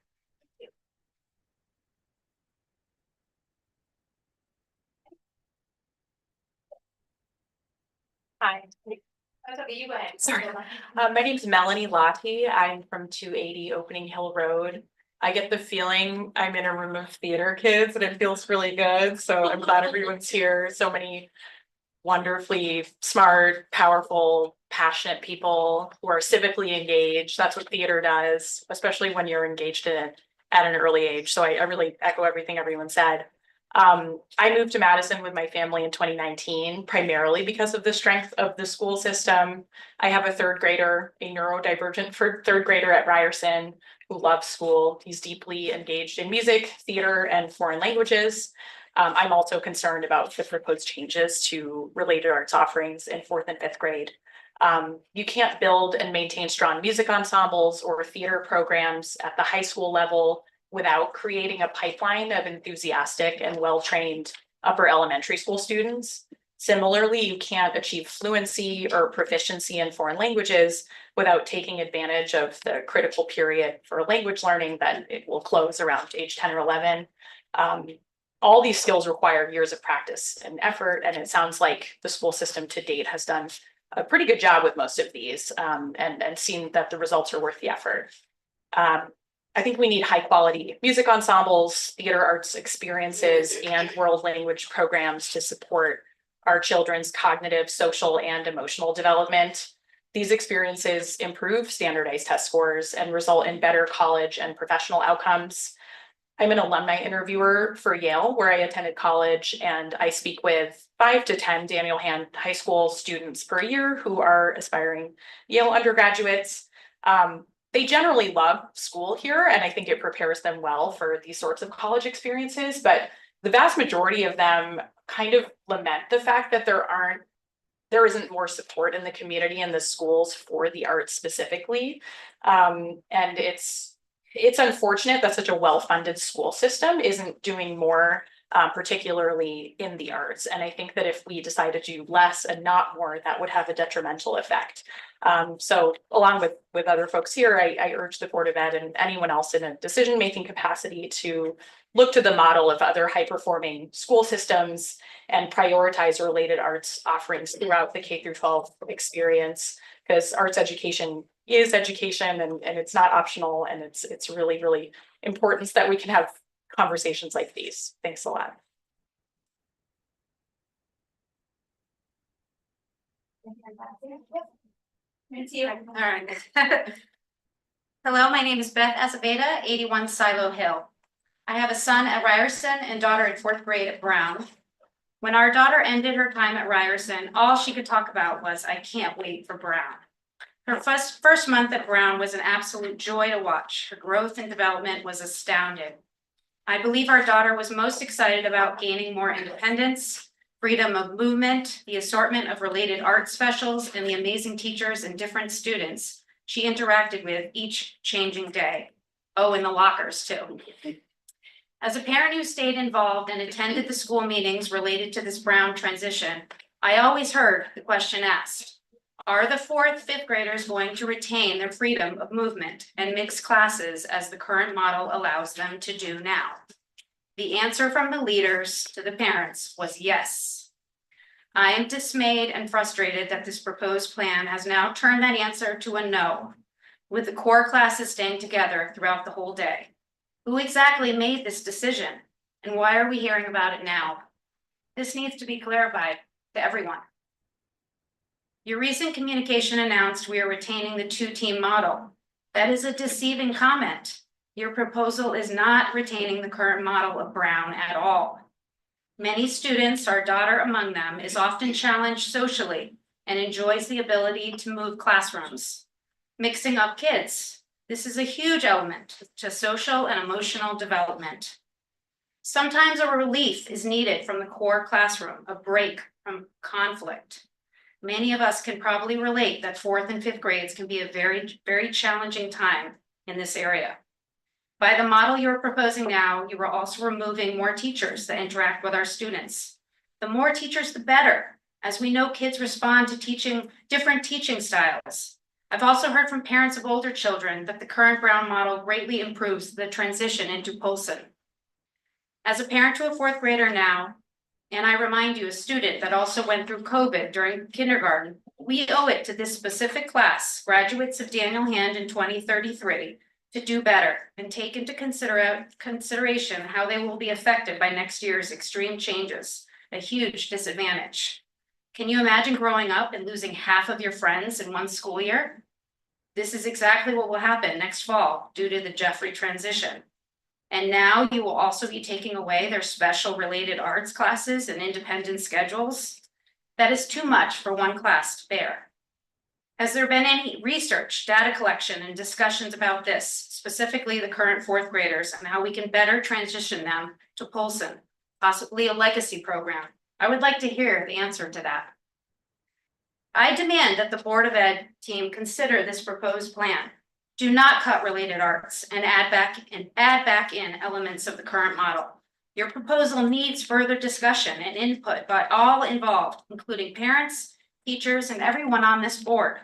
Hi. That's okay, you go ahead. Sorry. My name is Melanie Lottie. I'm from 280 Opening Hill Road. I get the feeling I'm in a room of theater kids and it feels really good. So I'm glad everyone's here. So many wonderfully smart, powerful, passionate people who are civically engaged. That's what theater does, especially when you're engaged in it at an early age. So I really echo everything everyone said. I moved to Madison with my family in 2019, primarily because of the strength of the school system. I have a third grader, a neurodivergent third grader at Ryerson who loves school. He's deeply engaged in music, theater, and foreign languages. I'm also concerned about the proposed changes to related arts offerings in 4th and 5th grade. You can't build and maintain strong music ensembles or theater programs at the high school level without creating a pipeline of enthusiastic and well-trained upper elementary school students. Similarly, you can't achieve fluency or proficiency in foreign languages without taking advantage of the critical period for language learning that it will close around age 10 or 11. All these skills require years of practice and effort, and it sounds like the school system to date has done a pretty good job with most of these, and seen that the results are worth the effort. I think we need high quality music ensembles, theater arts experiences, and world language programs to support our children's cognitive, social, and emotional development. These experiences improve standardized test scores and result in better college and professional outcomes. I'm an alumni interviewer for Yale, where I attended college, and I speak with 5 to 10 Daniel Hand High School students per year who are aspiring Yale undergraduates. They generally love school here, and I think it prepares them well for these sorts of college experiences, but the vast majority of them kind of lament the fact that there isn't more support in the community and the schools for the arts specifically. And it's unfortunate that such a well-funded school system isn't doing more, particularly in the arts. And I think that if we decide to do less and not more, that would have a detrimental effect. So along with other folks here, I urge the Board of Ed and anyone else in a decision-making capacity to look to the model of other high-performing school systems and prioritize related arts offerings throughout the K-12 experience, because arts education is education, and it's not optional, and it's really, really important that we can have conversations like these. Thanks a lot. All right. Hello, my name is Beth Azabeda, 81 Silo Hill. I have a son at Ryerson and daughter in 4th grade at Brown. When our daughter ended her time at Ryerson, all she could talk about was, "I can't wait for Brown." Her first month at Brown was an absolute joy to watch. Her growth and development was astounding. I believe our daughter was most excited about gaining more independence, freedom of movement, the assortment of related art specials, and the amazing teachers and different students she interacted with each changing day. Oh, and the lockers too. As a parent who stayed involved and attended the school meetings related to this Brown transition, I always heard the question asked, are the 4th, 5th graders going to retain their freedom of movement and mix classes as the current model allows them to do now? The answer from the leaders to the parents was yes. I am dismayed and frustrated that this proposed plan has now turned that answer to a no, with the core classes staying together throughout the whole day. Who exactly made this decision, and why are we hearing about it now? This needs to be clarified to everyone. Your recent communication announced we are retaining the 2-team model. That is a deceiving comment. Your proposal is not retaining the current model of Brown at all. Many students, our daughter among them, is often challenged socially and enjoys the ability to move classrooms. Mixing up kids. This is a huge element to social and emotional development. Sometimes a relief is needed from the core classroom, a break from conflict. Many of us can probably relate that 4th and 5th grades can be a very, very challenging time in this area. By the model you're proposing now, you are also removing more teachers that interact with our students. The more teachers, the better, as we know kids respond to different teaching styles. I've also heard from parents of older children that the current Brown model greatly improves the transition into Polson. As a parent to a 4th grader now, and I remind you, a student that also went through COVID during kindergarten, we owe it to this specific class, graduates of Daniel Hand in 2033, to do better and take into consideration how they will be affected by next year's extreme changes, a huge disadvantage. Can you imagine growing up and losing half of your friends in one school year? This is exactly what will happen next fall due to the Jeffrey transition. And now you will also be taking away their special related arts classes and independent schedules. That is too much for one class to bear. Has there been any research, data collection, and discussions about this, specifically the current fourth graders, and how we can better transition them to Polson, possibly a legacy program? I would like to hear the answer to that. I demand that the Board of Ed team consider this proposed plan. Do not cut related arts and add back in elements of the current model. Your proposal needs further discussion and input by all involved, including parents, teachers, and everyone on this board.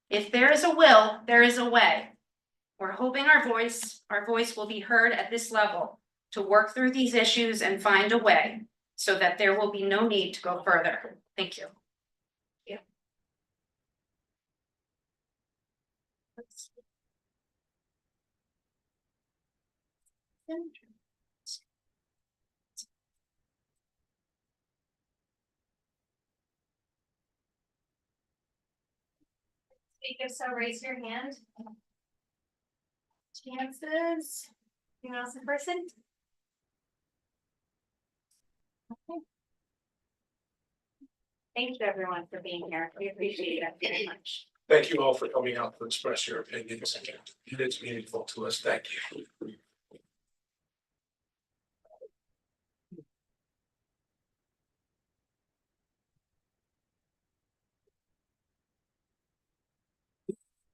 If there is a will, there is a way. We're hoping our voice will be heard at this level to work through these issues and find a way so that there will be no need to go further. Thank you. If so, raise your hand. Chances, anyone else in person? Okay. Thank you everyone for being here. We appreciate it very much. Thank you all for coming out to express your opinions. It is meaningful to us. Thank you.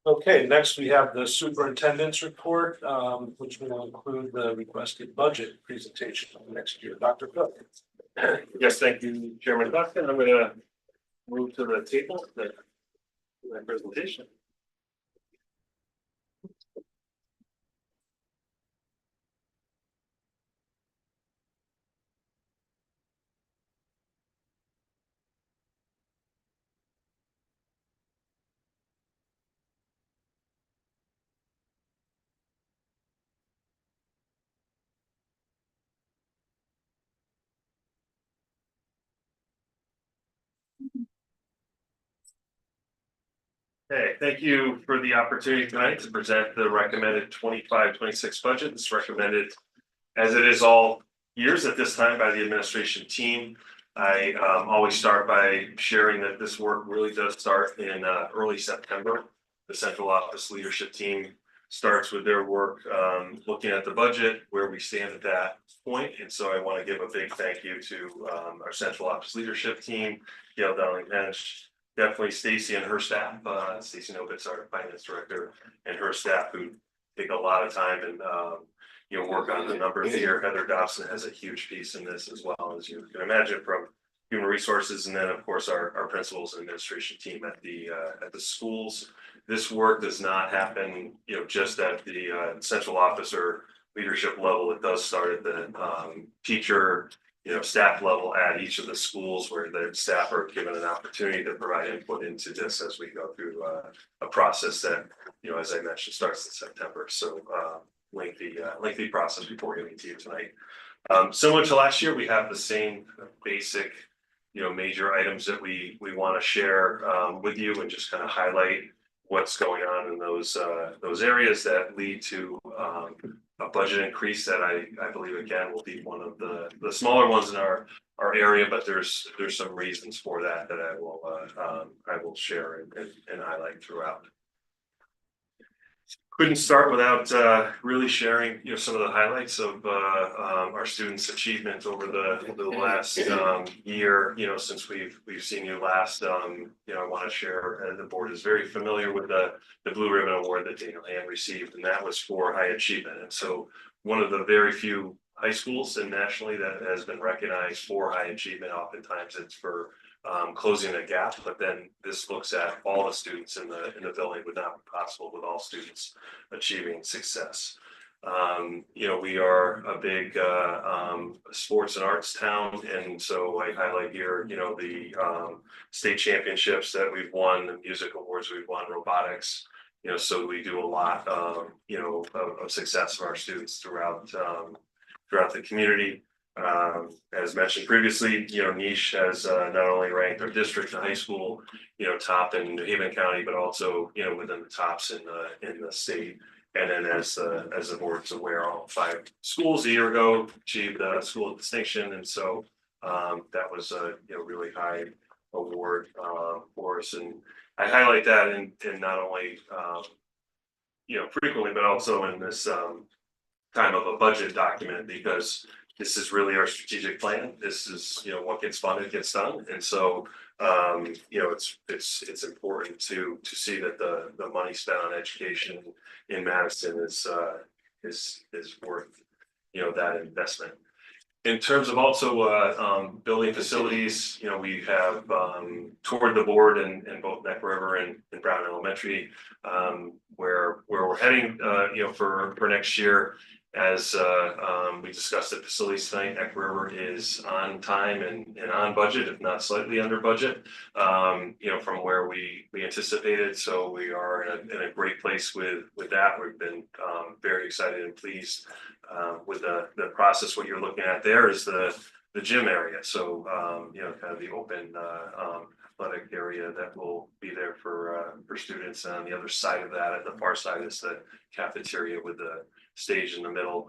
Okay, next we have the superintendent's report, which will include the requested budget presentation for next year. Dr. Cook. Yes, thank you, Chairman Buxton. I'm going to move to the table, my presentation. Okay, thank you for the opportunity tonight to present the recommended 25-26 budget. It's recommended, as it is all years at this time, by the administration team. I always start by sharing that this work really does start in early September. The central office leadership team starts with their work looking at the budget, where we stand at that point. And so I want to give a big thank you to our central office leadership team, Gail Dowling-Hench, definitely Stacy and her staff, Stacy Novitz, our finance director, and her staff, who take a lot of time and work on the numbers here. Heather Dobson has a huge piece in this, as well, as you can imagine, from human resources, and then of course our principals and administration team at the schools. This work does not happen, just at the central office or leadership level. It does start at the teacher, staff level at each of the schools, where the staff are given an opportunity to provide input into this as we go through a process that, as I mentioned, starts in September. So lengthy process before getting to you tonight. Similar to last year, we have the same basic, major items that we want to share with you, and just kind of highlight what's going on in those areas that lead to a budget increase that I believe, again, will be one of the smaller ones in our area, but there's some reasons for that I will share and highlight throughout. Couldn't start without really sharing, some of the highlights of our students' achievement over the last year. Since we've seen you last, I want to share. The board is very familiar with the Blue Ribbon Award that Daniel Hand received, and that was for high achievement. And so, one of the very few high schools and nationally that has been recognized for high achievement. Oftentimes, it's for closing a gap, but then this looks at all the students in the building. Would not be possible with all students achieving success. We are a big sports and arts town, and so I highlight here, the state championships that we've won, the music awards we've won, robotics, You know, so we do a lot of, of success for our students throughout, throughout the community. As mentioned previously, Niche has not only ranked our district and high school, top in New Haven County, but also, within the tops in the state. And then as the board's aware, all 5 schools a year ago achieved school distinction. And so that was a really high award for us. And I highlight that in not only frequently, but also in this kind of a budget document, because this is really our strategic plan. This is, what gets funded gets done. And so, it's important to see that the money spent on education in Madison is worth, that investment. In terms of also building facilities, we have toured the board in both Neck River and Brown Elementary, where we're heading, for next year. As we discussed at facilities tonight, Neck River is on time and on budget, if not slightly under budget, from where we anticipated. So we are in a great place with that. We've been very excited and pleased with the process. What you're looking at there is the gym area. So, kind of the open athletic area that will be there for students. And on the other side of that, at the far side, is the cafeteria with the stage in the middle.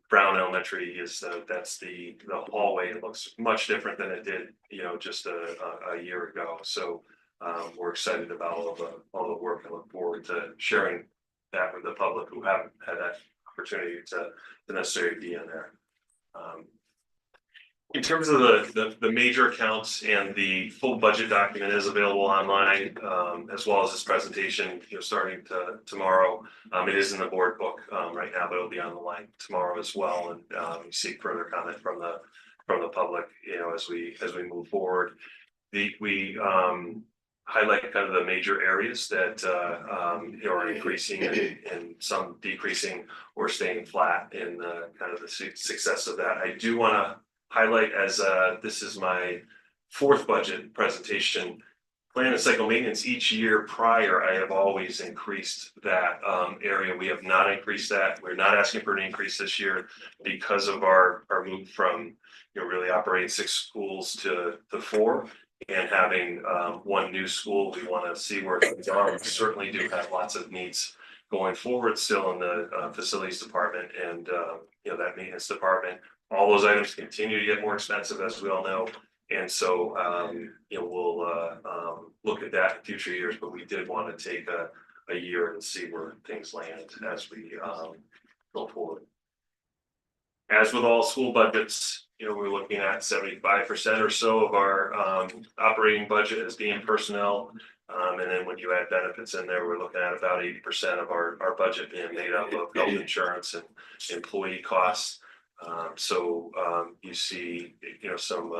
Brown Elementary is that's the hallway. It looks much different than it did, just a year ago. So we're excited about all the work. I look forward to sharing that with the public who haven't had that opportunity to necessarily be in there. In terms of the major accounts, and the full budget document is available online, as well as this presentation, starting tomorrow. It is in the board book right now, but it'll be on the line tomorrow as well. And we seek further comment from the public, as we move forward. We highlight kind of the major areas that are increasing and some decreasing or staying flat in kind of the success of that. I do want to highlight, as this is my 4th budget presentation, plan and cycle maintenance. Each year prior, I have always increased that area. We have not increased that. We're not asking for an increase this year because of our move from really operating 6 schools to 4. And having 1 new school. We want to see where things are. We certainly do have lots of needs going forward still in the facilities department and that maintenance department. All those items continue to get more expensive, as we all know. And so we'll look at that in future years, but we did want to take a year and see where things land as we go forward. As with all school budgets, we're looking at 75% or so of our operating budget as being personnel. And then when you add benefits in there, we're looking at about 80% of our budget being made up of health insurance and employee costs. So you see, some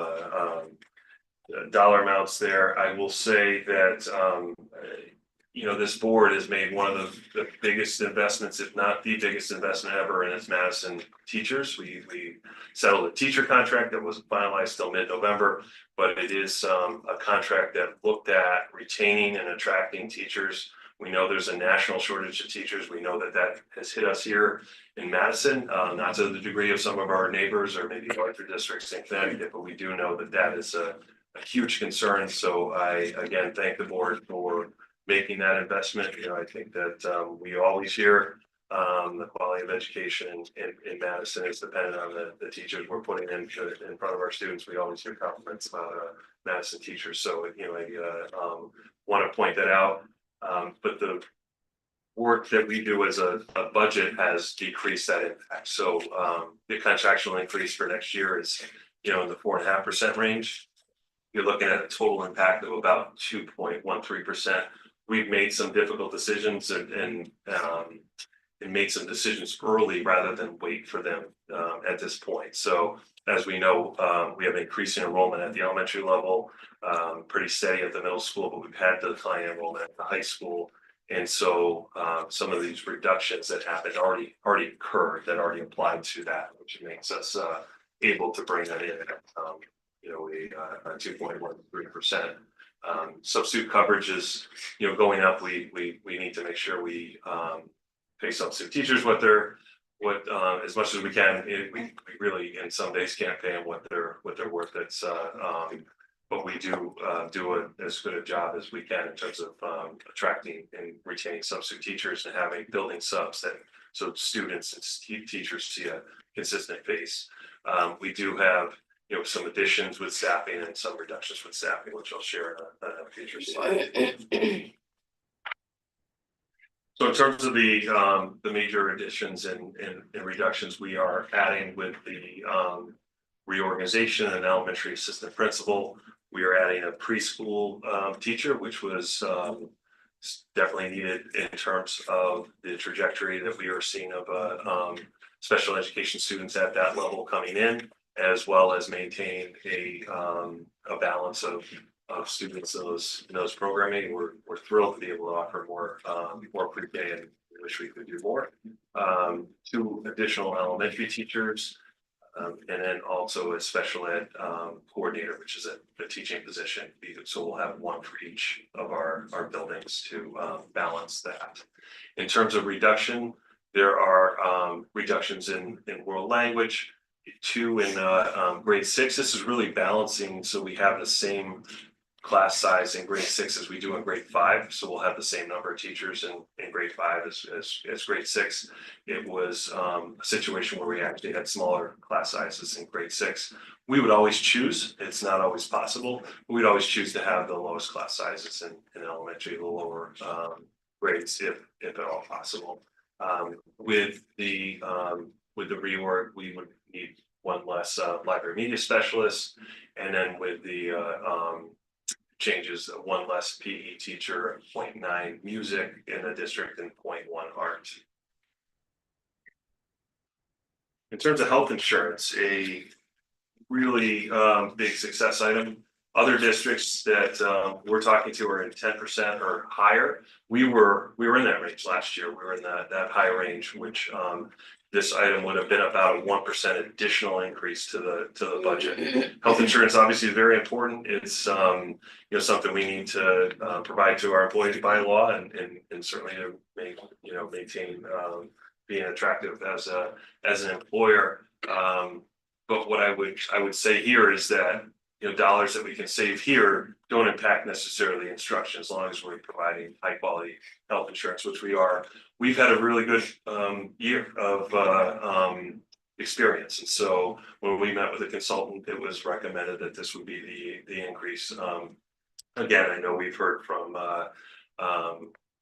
dollar amounts there. I will say that this board has made one of the biggest investments, if not the biggest investment ever, in its Madison teachers. We settled a teacher contract that wasn't finalized till mid-November, but it is a contract that looked at retaining and attracting teachers. We know there's a national shortage of teachers. We know that has hit us here in Madison, not to the degree of some of our neighbors or maybe larger districts in Connecticut, but we do know that is a huge concern. So I, again, thank the board for making that investment. I think that we always hear the quality of education in Madison is dependent on the teachers we're putting in front of our students. We always hear compliments about Madison teachers. So, I want to point that out. But the work that we do as a budget has decreased that impact. So the contractual increase for next year is, in the 4.5% range. You're looking at a total impact of about 2.13%. We've made some difficult decisions and made some decisions early rather than wait for them at this point. So as we know, we have increasing enrollment at the elementary level, pretty steady at the middle school, but we've had declining enrollment at the high school. And so some of these reductions that happened already occurred, that already applied to that, which makes us able to bring that in at a 2.13% substitute coverage is, going up. We need to make sure we pay substitute teachers what as much as we can. We really in some days can't pay them what they're worth. But we do as good a job as we can in terms of attracting and retaining substitute teachers and having building subs so students and teachers see a consistent face. We do have some additions with staffing and some reductions with staffing, which I'll share in a future slide. So in terms of the major additions and reductions, we are adding with the reorganization and elementary assistant principal. We are adding a preschool teacher, which was definitely needed in terms of the trajectory that we are seeing of special education students at that level coming in, as well as maintain a balance of students in those programming. We're thrilled to be able to offer more pre-K, and we wish we could do more. 2 additional elementary teachers, and then also a special ed coordinator, which is a teaching position. So we'll have 1 for each of our buildings to balance that. In terms of reduction, there are reductions in world language, 2 in grade 6. This is really balancing, so we have the same class size in grade 6 as we do in grade 5. So we'll have the same number of teachers in grade 5 as grade 6. It was a situation where we actually had smaller class sizes in grade 6. We would always choose, it's not always possible, we'd always choose to have the lowest class sizes in elementary, the lower grades if at all possible. With the reorg, we would need 1 less library media specialist, and then with the changes, 1 less PE teacher, 0.9 music in the district, and 0.1 art. In terms of health insurance, a really big success item. Other districts that we're talking to are in 10% or higher. We were in that range last year. We were in that high range, which this item would have been about a 1% additional increase to the budget. Health insurance obviously is very important. It's something we need to provide to our employees by law, and certainly to maintain being attractive as an employer. But what I would say here is that dollars that we can save here don't impact necessarily instruction, as long as we're providing high quality health insurance, which we are. We've had a really good year of experience, and so when we met with a consultant, it was recommended that this would be the increase. Again, I know we've heard from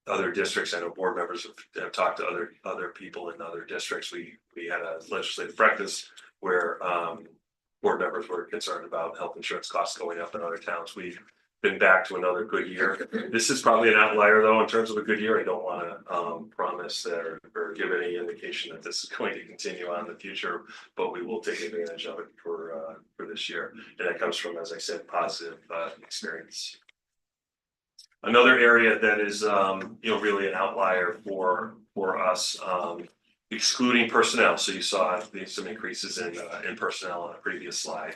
other districts. I know board members have talked to other people in other districts. We had a legislative practice where board members were concerned about health insurance costs going up in other towns. We've been back to another good year. This is probably an outlier though in terms of a good year. I don't want to promise that or give any indication that this is going to continue on in the future, but we will take advantage of it for this year. And that comes from, as I said, positive experience. Another area that is really an outlier for us, excluding personnel. So you saw some increases in personnel on a previous slide,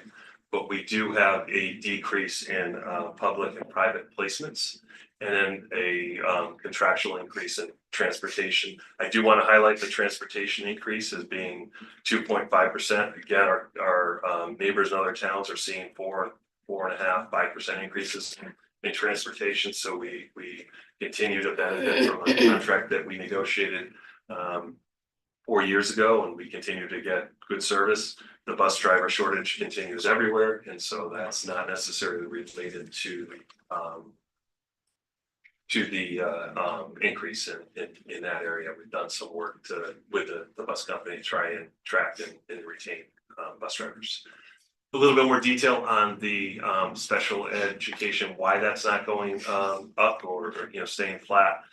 but we do have a decrease in public and private placements, and then a contractual increase in transportation. I do want to highlight the transportation increase as being 2.5%. Again, our neighbors in other towns are seeing 4.5%, 5% increases in transportation. So we continue to benefit from a contract that we negotiated 4 years ago, and we continue to get good service. The bus driver shortage continues everywhere, and so that's not necessarily related to the increase in that area. We've done some work with the bus company to try and attract and retain bus drivers. A little bit more detail on the special education, why that's not going up or staying flat.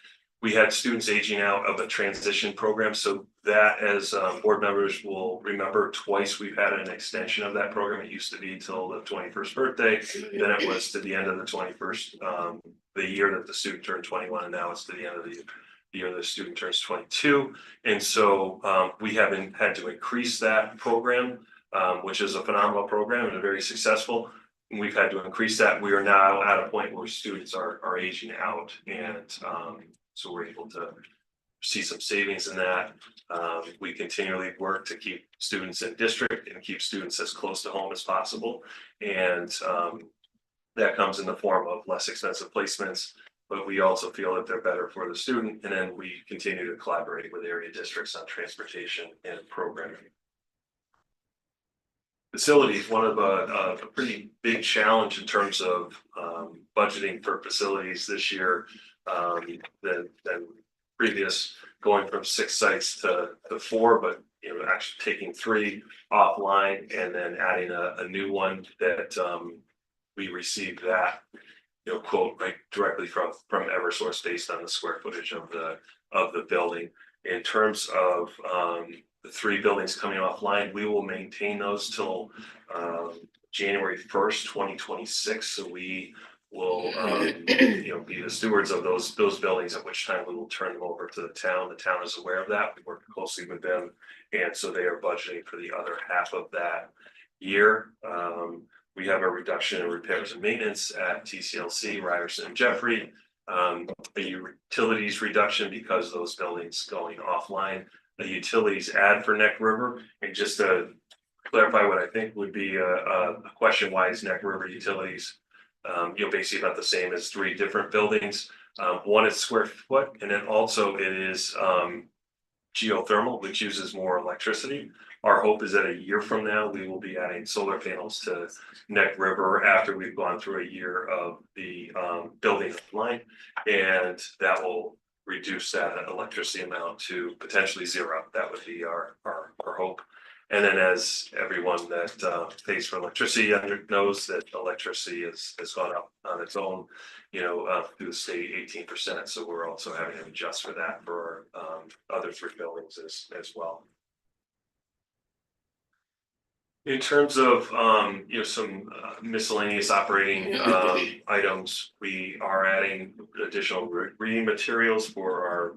We had students aging out of a transition program, so that, as board members will remember, twice we've had an extension of that program. It used to be till the 21st birthday, then it was to the end of the 21st, the year that the student turned 21, and now it's to the end of the year the student turns 22. And so we haven't had to increase that program, which is a phenomenal program and very successful. we've had to increase that. We are now at a point where students are aging out, and so we're able to see some savings in that. We continually work to keep students in district and keep students as close to home as possible. And that comes in the form of less expensive placements, but we also feel that they're better for the student. And then we continue to collaborate with area districts on transportation and programming. Facilities, one of a pretty big challenge in terms of budgeting for facilities this year than previous, going from 6 sites to 4, but actually taking 3 offline and then adding a new one that we received that quote right directly from Eversource based on the square footage of the building. In terms of the 3 buildings coming offline, we will maintain those till January 1st, 2026. So we will be the stewards of those buildings, at which time we will turn them over to the town. The town is aware of that. We work closely with them, and so they are budgeting for the other half of that year. We have a reduction in repairs and maintenance at TCLC, Ryerson and Jeffrey. A utilities reduction because those buildings going offline. A utilities add for Neck River, and just to clarify what I think would be a question: why is Neck River Utilities basically about the same as 3 different buildings? One is square foot, and then also it is geothermal, which uses more electricity. Our hope is that a year from now, we will be adding solar panels to Neck River after we've gone through a year of the building line, and that will reduce that electricity amount to potentially 0. That would be our hope. And then, as everyone that pays for electricity knows, that electricity has gone up on its own, through the state 18%. So we're also having to adjust for that for our other 3 buildings as well. In terms of some miscellaneous operating items, we are adding additional reading materials for our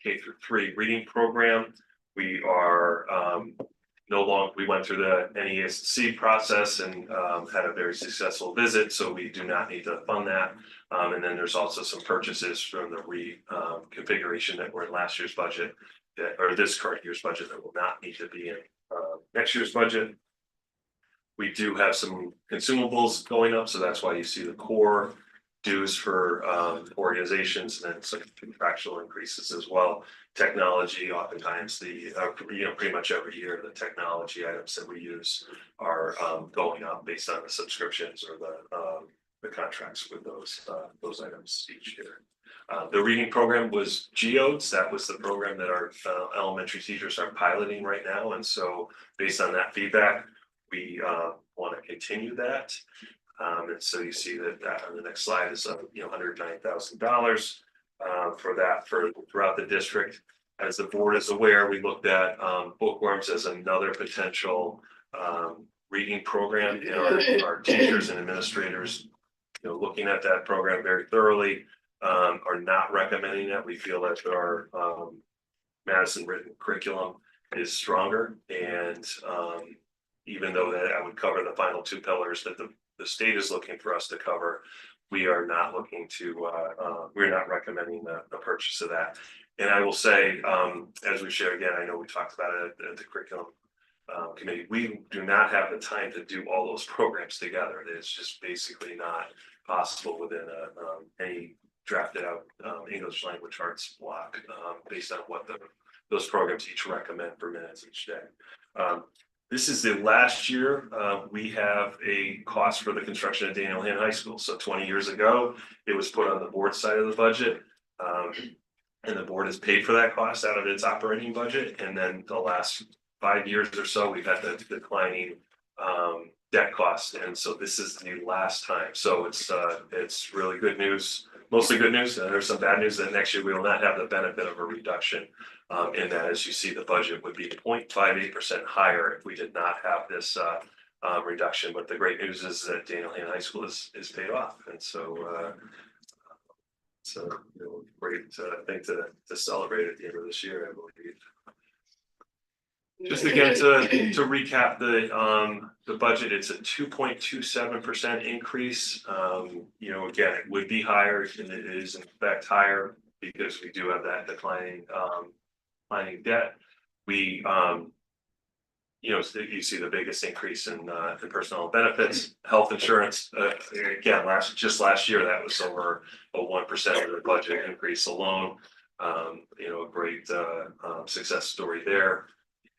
K-3 reading program. We are we went through the NESC process and had a very successful visit, so we do not need to fund that. And then there's also some purchases from the reconfiguration that were in last year's budget, or this current year's budget, that will not need to be in next year's budget. We do have some consumables going up, so that's why you see the core dues for organizations, and then some contractual increases as well. Technology, oftentimes pretty much every year, the technology items that we use are going up based on the subscriptions or the contracts with those items each year. The reading program was GEODS. That was the program that our elementary teachers are piloting right now. And so based on that feedback, we want to continue that. And so you see that on the next slide is $109,000 for that throughout the district. As the board is aware, we looked at bookworms as another potential reading program, and our teachers and administrators, looking at that program very thoroughly, are not recommending that. We feel that our Madison written curriculum is stronger, and even though that I would cover the final 2 pillars that the state is looking for us to cover, we are not looking to we're not recommending the purchase of that. And I will say, as we share again, I know we talked about it at the curriculum committee, we do not have the time to do all those programs together. It's just basically not possible within any drafted out English language arts block based on what those programs each recommend for minutes each day. This is the last year we have a cost for the construction of Daniel Hand High School. So 20 years ago, it was put on the board side of the budget. And the board has paid for that cost out of its operating budget. And then the last 5 years or so, we've had the declining debt cost. And so this is the last time. So it's really good news, mostly good news. And there's some bad news that next year we will not have the benefit of a reduction in that. As you see, the budget would be 0.58% higher if we did not have this reduction. But the great news is that Daniel Hand High School is paid off. And so it's a great thing to celebrate at the end of this year, I believe. Just again, to recap the budget, it's a 2.27% increase. You know, again, it would be higher and it is in fact higher because we do have that declining debt. We, you know, so you see the biggest increase in the personnel benefits, health insurance. Again, last year, that was over a 1% of the budget increase alone. You know, a great success story there.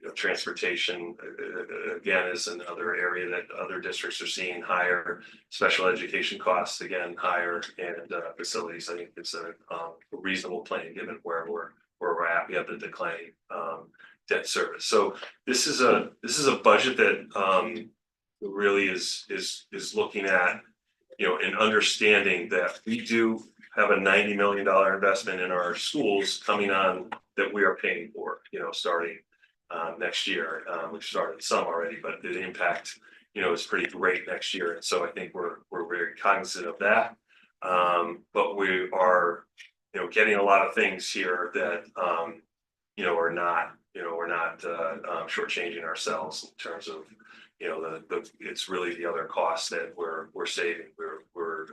You know, transportation again is another area that other districts are seeing higher. Special education costs again higher, and facilities. I think it's a reasonable plan given where we're at. We have the declining debt service. So this is a budget that really is looking at, you know, and understanding that we do have a $90 million investment in our schools coming on that we are paying for, you know, starting next year. We've started some already, but the impact, you know, is pretty great next year. And so I think we're very cognizant of that. But we are, you know, getting a lot of things here that, you know, are not, you know, we're not shortchanging ourselves in terms of, you know, it's really the other costs that we're saving. We're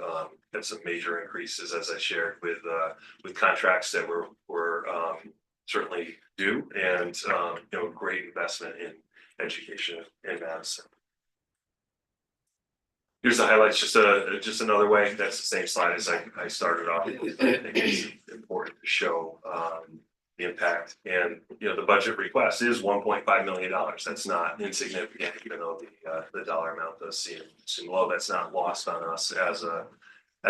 had some major increases, as I shared, with contracts that we're certainly due, and you know, great investment in education in Madison. Here's the highlights, just another way. That's the same slide as I started off. I think it's important to show the impact. And you know, the budget request is $1.5 million. That's not insignificant, even though the dollar amount does seem low. That's not lost on us as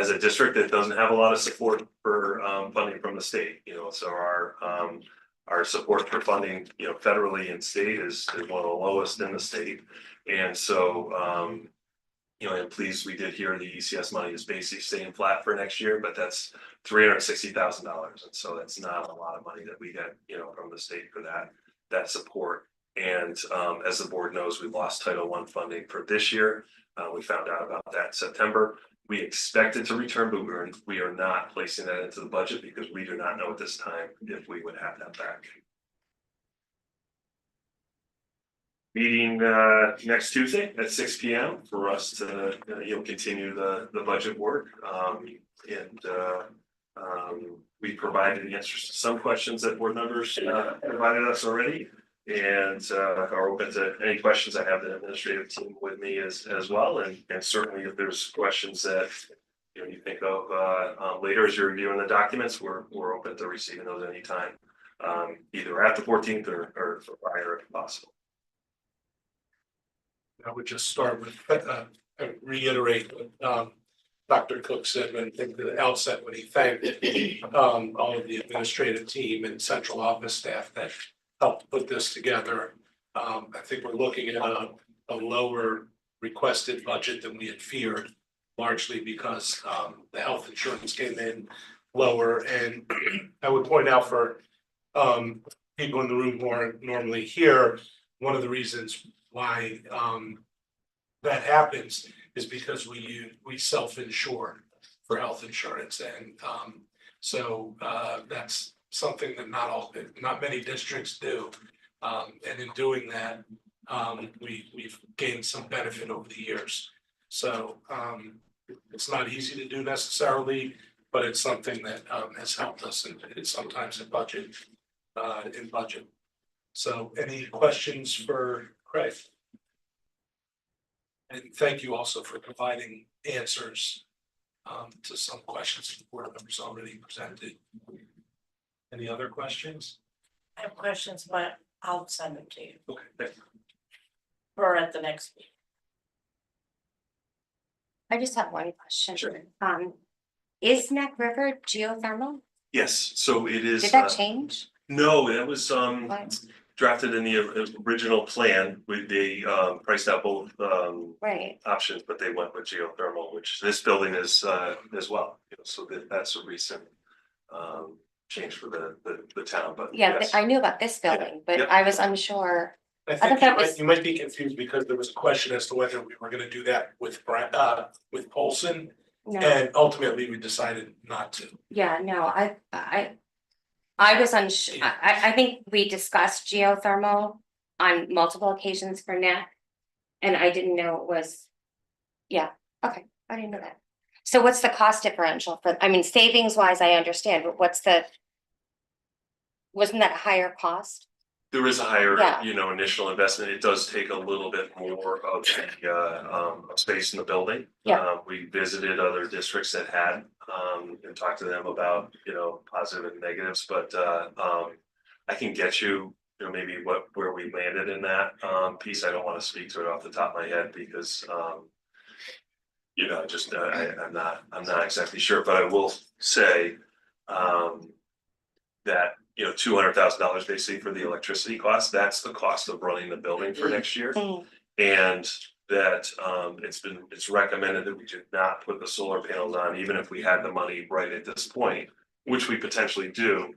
a district that doesn't have a lot of support for funding from the state. You know, so our support for funding, you know, federally and state is one of the lowest in the state. And so you know, I'm pleased we did hear the ECS money is basically staying flat for next year, but that's $360,000. And so that's not a lot of money that we get, you know, from the state for that support. And as the board knows, we lost Title I funding for this year. We found out about that in September. We expect it to return, but we are not placing that into the budget because we do not know at this time if we would have that back. Meeting next Tuesday at 6 p.m. for us to you know, continue the budget work, and we provided answers to some questions that board members provided us already, and are open to any questions. I have the administrative team with me as well, and certainly if there's questions that you know you think of later as you're reviewing the documents, we're open to receiving those anytime, either at the 14th or prior if possible. I would just start with reiterate what Dr. Cook said when at the outset when he thanked all of the administrative team and central office staff that helped put this together. I think we're looking at a lower requested budget than we had feared, largely because the health insurance came in lower. And I would point out for people in the room who aren't normally here, one of the reasons why that happens is because we self-insure for health insurance, and so that's something that not many districts do, and in doing that, we've gained some benefit over the years. So it's not easy to do necessarily, but it's something that has helped us, and it's sometimes in budget. So any questions for Craig? And thank you also for providing answers to some questions the board members already presented. Any other questions? I have questions, but I'll send them to you. Okay, thank you. Or at the next meeting. I just have one question. Sure. Is Neck River geothermal? Yes, so it is. Did that change? No, that was What? drafted in the original plan. They priced out both Right. options, but they went with geothermal, which this building is as well. You know, so that's a recent change for the town. But Yeah, yes. I knew about this building, but Yep. I was unsure. I thought think that was- you might be confused because there was a question as to whether we were gonna do that with Polson. No. And ultimately, we decided not to. Yeah, no, I was unsure. I think we discussed geothermal on multiple occasions for NAC. And I didn't know it was, yeah, okay, I didn't know that. So what's the cost differential for, I mean, savings wise, I understand, but wasn't that a higher cost? There is a higher, Yeah. initial investment. It does take a little bit more of the space in the building. Yeah. We visited other districts that had and talked to them about, positive and negatives, but I can get you, maybe where we landed in that piece. I don't want to speak to it off the top of my head because just I'm not exactly sure, but I will say that $200,000 basically for the electricity cost. That's the cost of running the building for next year. And that it's recommended that we do not put the solar panels on, even if we had the money right at this point, which we potentially do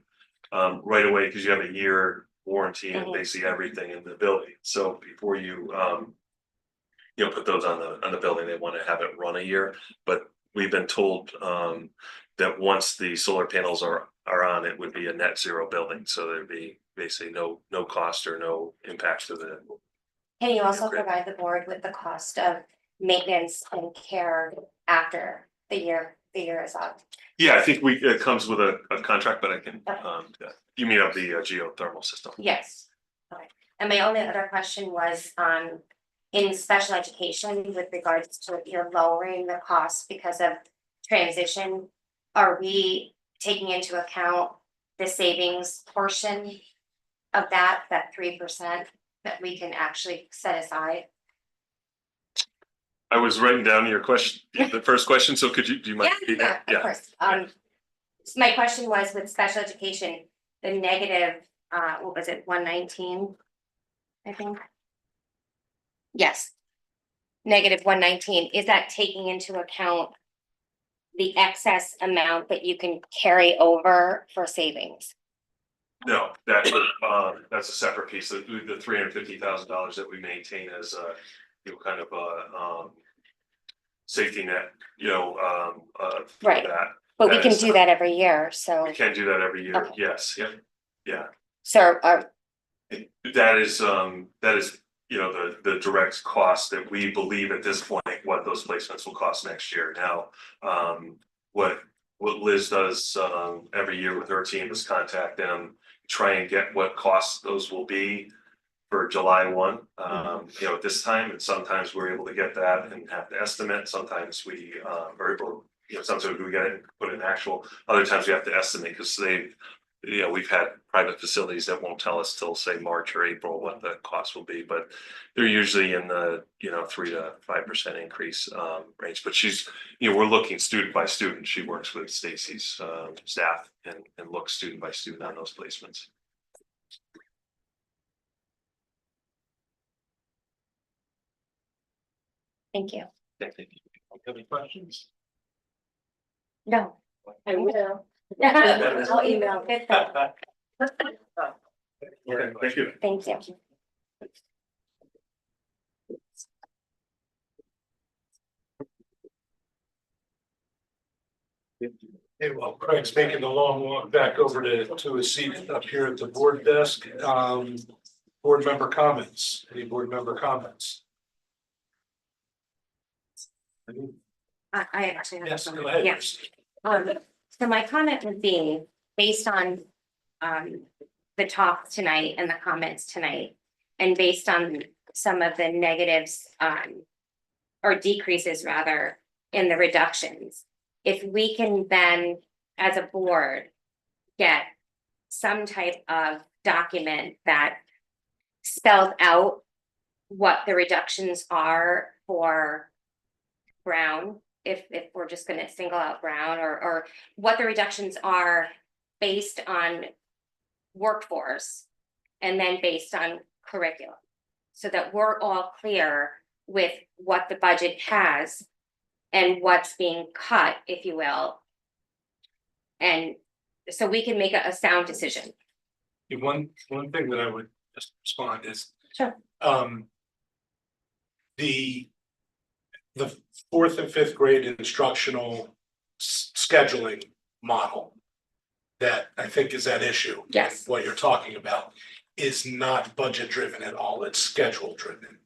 right away, because you have a year warranty and basically everything in the building. So before you put those on the building, they want to have it run a year. But we've been told that once the solar panels are on, it would be a net zero building. So there'd be basically no cost or no impact to the. Can you also provide the board with the cost of maintenance and care after the year is up? Yeah, I think it comes with a contract, but I can, you mean of the geothermal system? Yes. Okay. And my only other question was, in special education with regards to you're lowering the cost because of transition, are we taking into account the savings portion of that 3% that we can actually set aside? I was writing down your question, the first question, so do you mind repeating that? Of course. So my question was with special education, the negative, what was it, 119, I think? Yes. Negative 119, is that taking into account the excess amount that you can carry over for savings? No, that's a separate piece of the $350,000 that we maintain as a, kind of a safety net, Right. that. But we can do that every year, so. We can do that every year, Okay. yes, yeah. So, That is, the direct cost that we believe at this point, what those placements will cost next year. Now, what Liz does every year with her team is contact them, try and get what costs those will be for July 1, at this time, and sometimes we're able to get that and have to estimate. Sometimes we are able, sometimes we get it, put in actual, other times we have to estimate because we've had private facilities that won't tell us till say March or April what the cost will be, but they're usually in the 3 to 5% increase range. But we're looking student by student. She works with Stacy's staff and looks student by student on those placements. thank you. Thank you. Have any questions? No, I will. I'll email. Okay, thank you. Thank you. Hey, well, Craig's making the long walk back over to his seat up here at the board desk. Board member comments, any board member comments? I actually have. Yes, some. go ahead. Yeah. So my comment would be based on the talk tonight and the comments tonight, and based on some of the negatives or decreases rather in the reductions. If we can then, as a board, get some type of document that spells out what the reductions are for Brown, if we're just going to single out Brown, or what the reductions are based on workforce and then based on curriculum, so that we're all clear with what the budget has and what's being cut, if you will. And so we can make a sound decision. One thing that I would just respond is. Sure. The 4th and 5th grade instructional scheduling model that I think is at issue. Yes. What you're talking about. is not budget driven at all. It's schedule driven.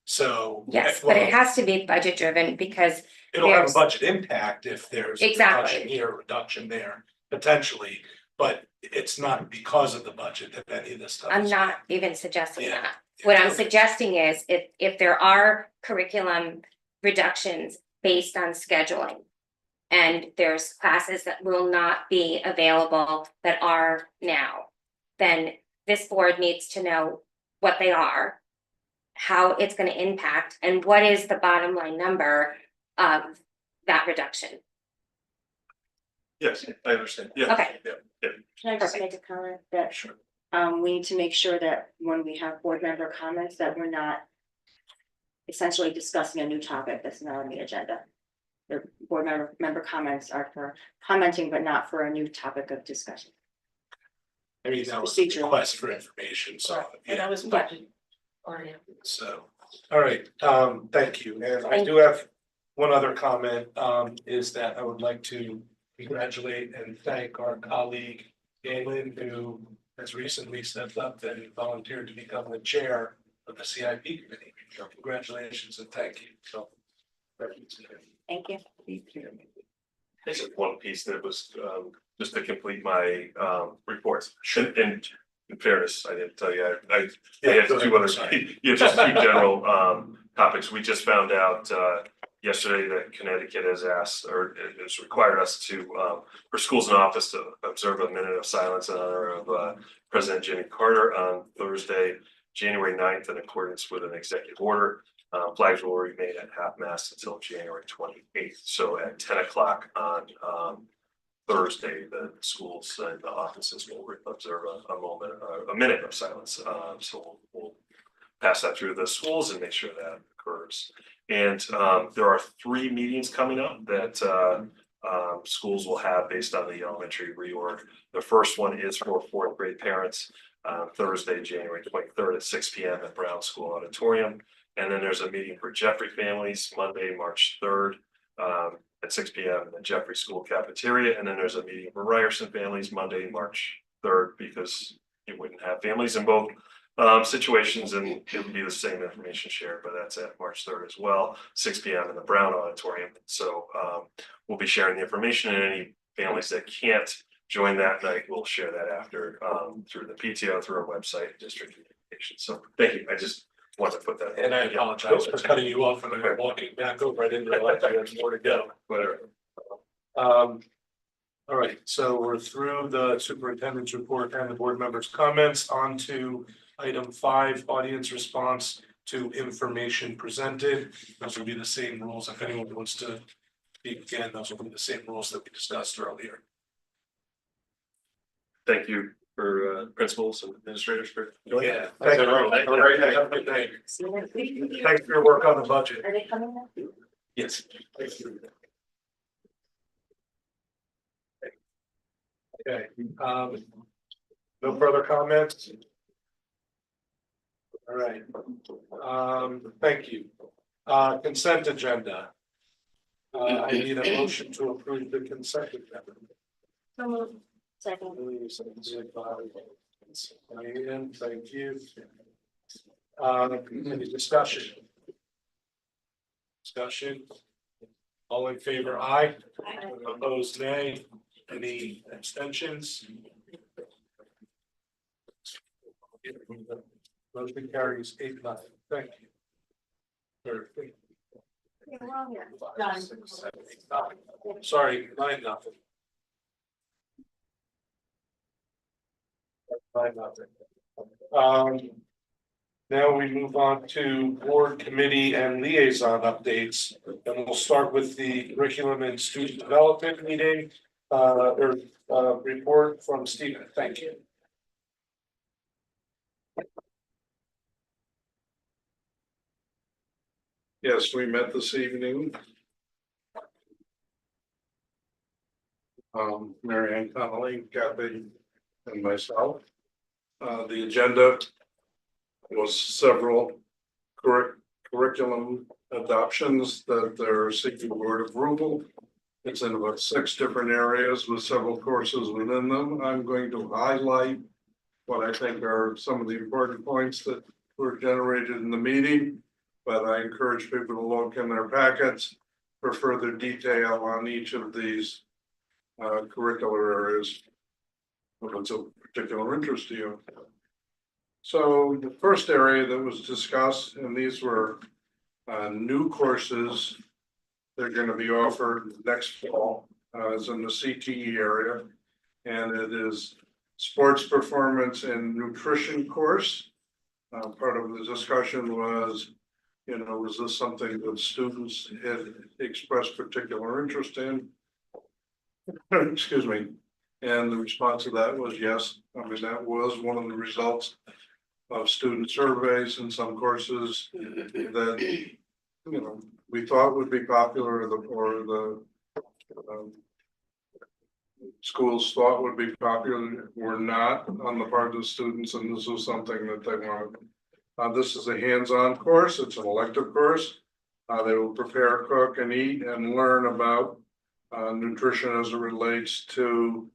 So. Yes, but it has to be budget driven because It'll have a there's- budget impact if there's. Exactly. Reduction here, reduction there, potentially, but it's not because of the budget that any of this stuff. I'm is- not even suggesting Yeah. that. What I'm suggesting is if there are curriculum reductions based on scheduling. And there's classes that will not be available that are now. Then this board needs to know what they are. How it's gonna impact and what is the bottom line number of that reduction. Yes, I understand. Yeah. Okay. Yeah. Can I just make a comment that? Sure. We need to make sure that when we have board member comments, that we're not essentially discussing a new topic that's not on the agenda. The board member comments are for commenting, but not for a new topic of discussion. I mean, that was a Procedural. request for information, so. And I was Yeah. budget oriented. So, all right, thank you. And I do have one other comment, is that I would like to congratulate and thank our colleague Galen, who has recently stepped up and volunteered to become the chair of the CIP committee. So congratulations and thank you. So. Thank you. This is one piece that was just to complete my reports. In fairness, I didn't tell you, I had two other, yeah, just two general topics. We just found out yesterday that Connecticut has asked or has required us to for schools and office to observe a minute of silence in honor of President Jimmy Carter on Thursday, January 9th, in accordance with an executive order. Flags will remain at half-mast until January 28th. So at 10 o'clock on Thursday, the schools and the offices will observe a minute of silence. So we'll pass that through the schools and make sure that occurs. And there are 3 meetings coming up that schools will have based on the elementary reorg. The first one is for 4th grade parents, Thursday, January 23rd at 6 p.m. at Brown School Auditorium. And then there's a meeting for Jeffrey families, Monday, March 3rd, at 6 p.m. in the Jeffrey School cafeteria. And then there's a meeting for Ryerson families, Monday, March 3rd, because you wouldn't have families in both situations and it would be the same information shared, but that's at March 3rd as well, 6 p.m. in the Brown Auditorium. So we'll be sharing the information, and any families that can't join that night, we'll share that after through the PTO, through our website, district communications. So thank you. I just wanted to put that. And I apologize for cutting you off when we were walking back over. I didn't realize you had more to go. Whatever. All right, so we're through the superintendent's report and the board members' comments. On to item 5, audience response to information presented. Those will be the same rules. If anyone wants to speak again, those will be the same rules that we discussed earlier. Thank you for principals and administrators for doing Yeah, that. thank you. Have a good day. Thanks for your work on the budget. Are they coming up? Yes. Okay, no further comments? All right, thank you. Consent agenda. I need a motion to approve the consent agenda. Second. Diane, thank you. Any discussion? Discussion? All in favor, aye. Opposed, nay. Any abstentions? Motion carries 8-0. Thank you. Perfect. Five, 6, 7, 8, 9. Sorry, 9-0. 5-0. Now we move on to board committee and liaison updates, and we'll start with the curriculum and student development meeting. Report from Stephen. Thank you. Yes, we met this evening. Mary Ann Connolly, Kathy, and myself. The agenda was several curriculum adoptions that they're seeking board approval. It's in about 6 different areas with several courses within them. I'm going to highlight what I think are some of the important points that were generated in the meeting. But I encourage people to look in their packets for further detail on each of these curricular areas. If it's of particular interest to you. So the first area that was discussed, and these were new courses. They're going to be offered next fall, is in the CTE area. And it is sports performance and nutrition course. Part of the discussion was, was this something that students had expressed particular interest in? Excuse me. And the response to that was yes. I mean, that was one of the results of student surveys in some courses that, we thought would be popular, or the schools thought would be popular, were not on the part of the students, and this was something that they wanted. This is a hands-on course. It's an elective course. They will prepare, cook, and eat, and learn about nutrition as it relates to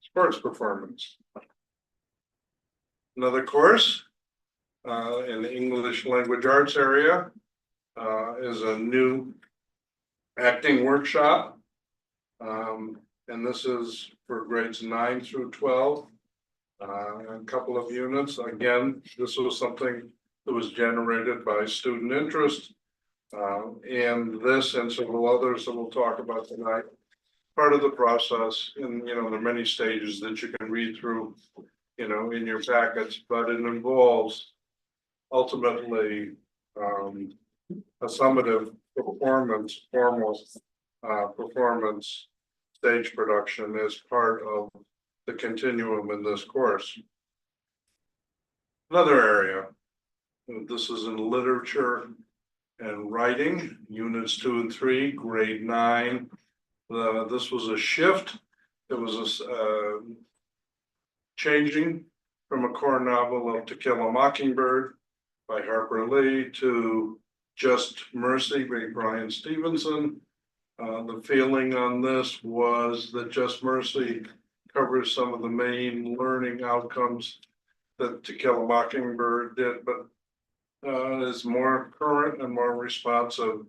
sports performance. Another course in the English language arts area is a new acting workshop. And this is for grades 9 through 12. A couple of units. Again, this was something that was generated by student interest. And this and several others that we'll talk about tonight, part of the process. And there are many stages that you can read through, in your packets, but it involves ultimately a summative performance, formal performance stage production as part of the continuum in this course. Another area, this is in literature and writing, units 2 and 3, grade 9. This was a shift. It was a changing from a core novel of To Kill a Mockingbird by Harper Lee to Just Mercy by Brian Stevenson. The feeling on this was that Just Mercy covers some of the main learning outcomes that To Kill a Mockingbird did, but is more current and more responsive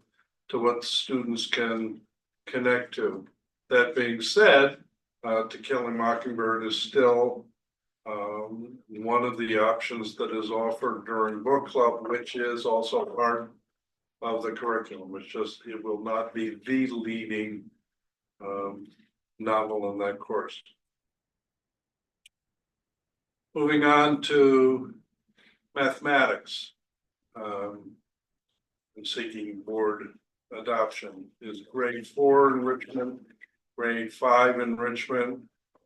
to what students can connect to. That being said, To Kill a Mockingbird is still one of the options that is offered during book club, which is also part of the curriculum. It will not be the leading novel in that course. Moving on to mathematics and seeking board adoption is grade 4 enrichment, grade 5 enrichment,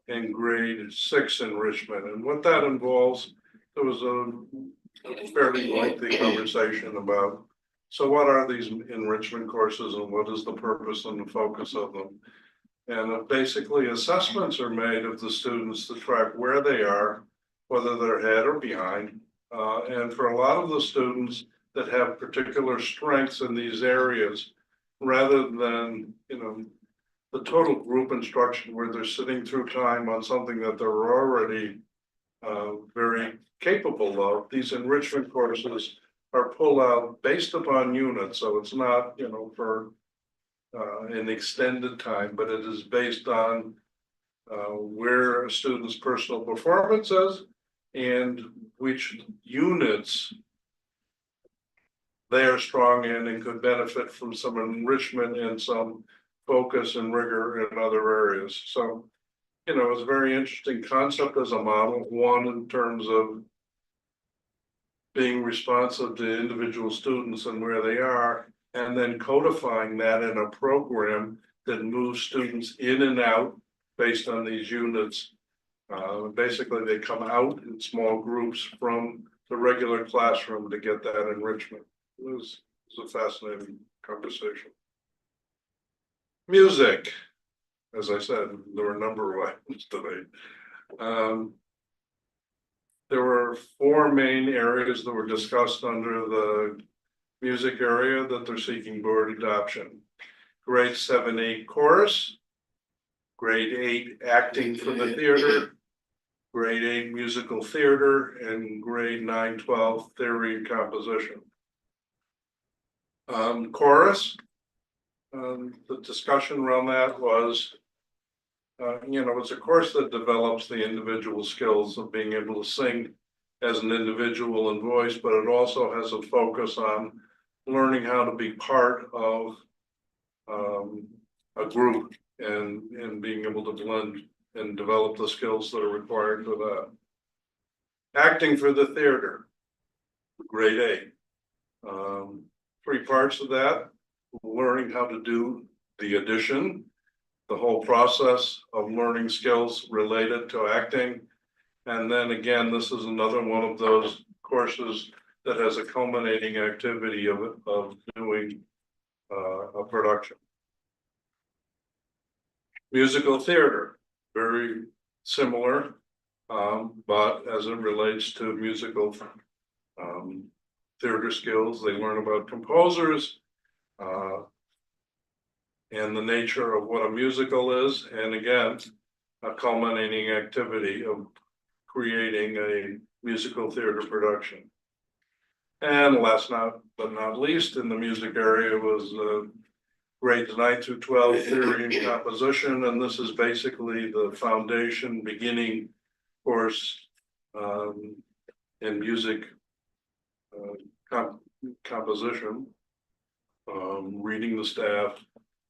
and grade 6 enrichment. And what that involves, there was a fairly lengthy conversation about, so what are these enrichment courses and what is the purpose and the focus of them? And basically assessments are made of the students to track where they are, whether they're ahead or behind. And for a lot of the students that have particular strengths in these areas, rather than, the total group instruction where they're sitting through time on something that they're already very capable of, these enrichment courses are pulled out based upon units. So it's not, for an extended time, but it is based on where a student's personal performance is and which units they are strong in and could benefit from some enrichment and some focus and rigor in other areas. So, it's a very interesting concept as a model, one in terms of being responsive to individual students and where they are, and then codifying that in a program that moves students in and out based on these units. Basically, they come out in small groups from the regular classroom to get that enrichment. It was a fascinating conversation. Music, as I said, there were a number of items today. There were 4 main areas that were discussed under the music area that they're seeking board adoption. Grade 7-8 chorus, grade 8 acting for the theater, grade 8 musical theater, and grade 9-12 theory and composition. Chorus, the discussion around that was, it's a course that develops the individual skills of being able to sing as an individual and voice, but it also has a focus on learning how to be part of a group and being able to blend and develop the skills that are required for that. Acting for the theater, grade 8. 3 parts of that: learning how to do the audition, the whole process of learning skills related to acting. And then again, this is another one of those courses that has a culminating activity of doing a production. Musical theater, very similar, but as it relates to musical theater skills, they learn about composers and the nature of what a musical is, and again, a culminating activity of creating a musical theater production. And last but not least, in the music area was grades 9-12 theory and composition, and this is basically the foundation beginning course in music composition, reading the staff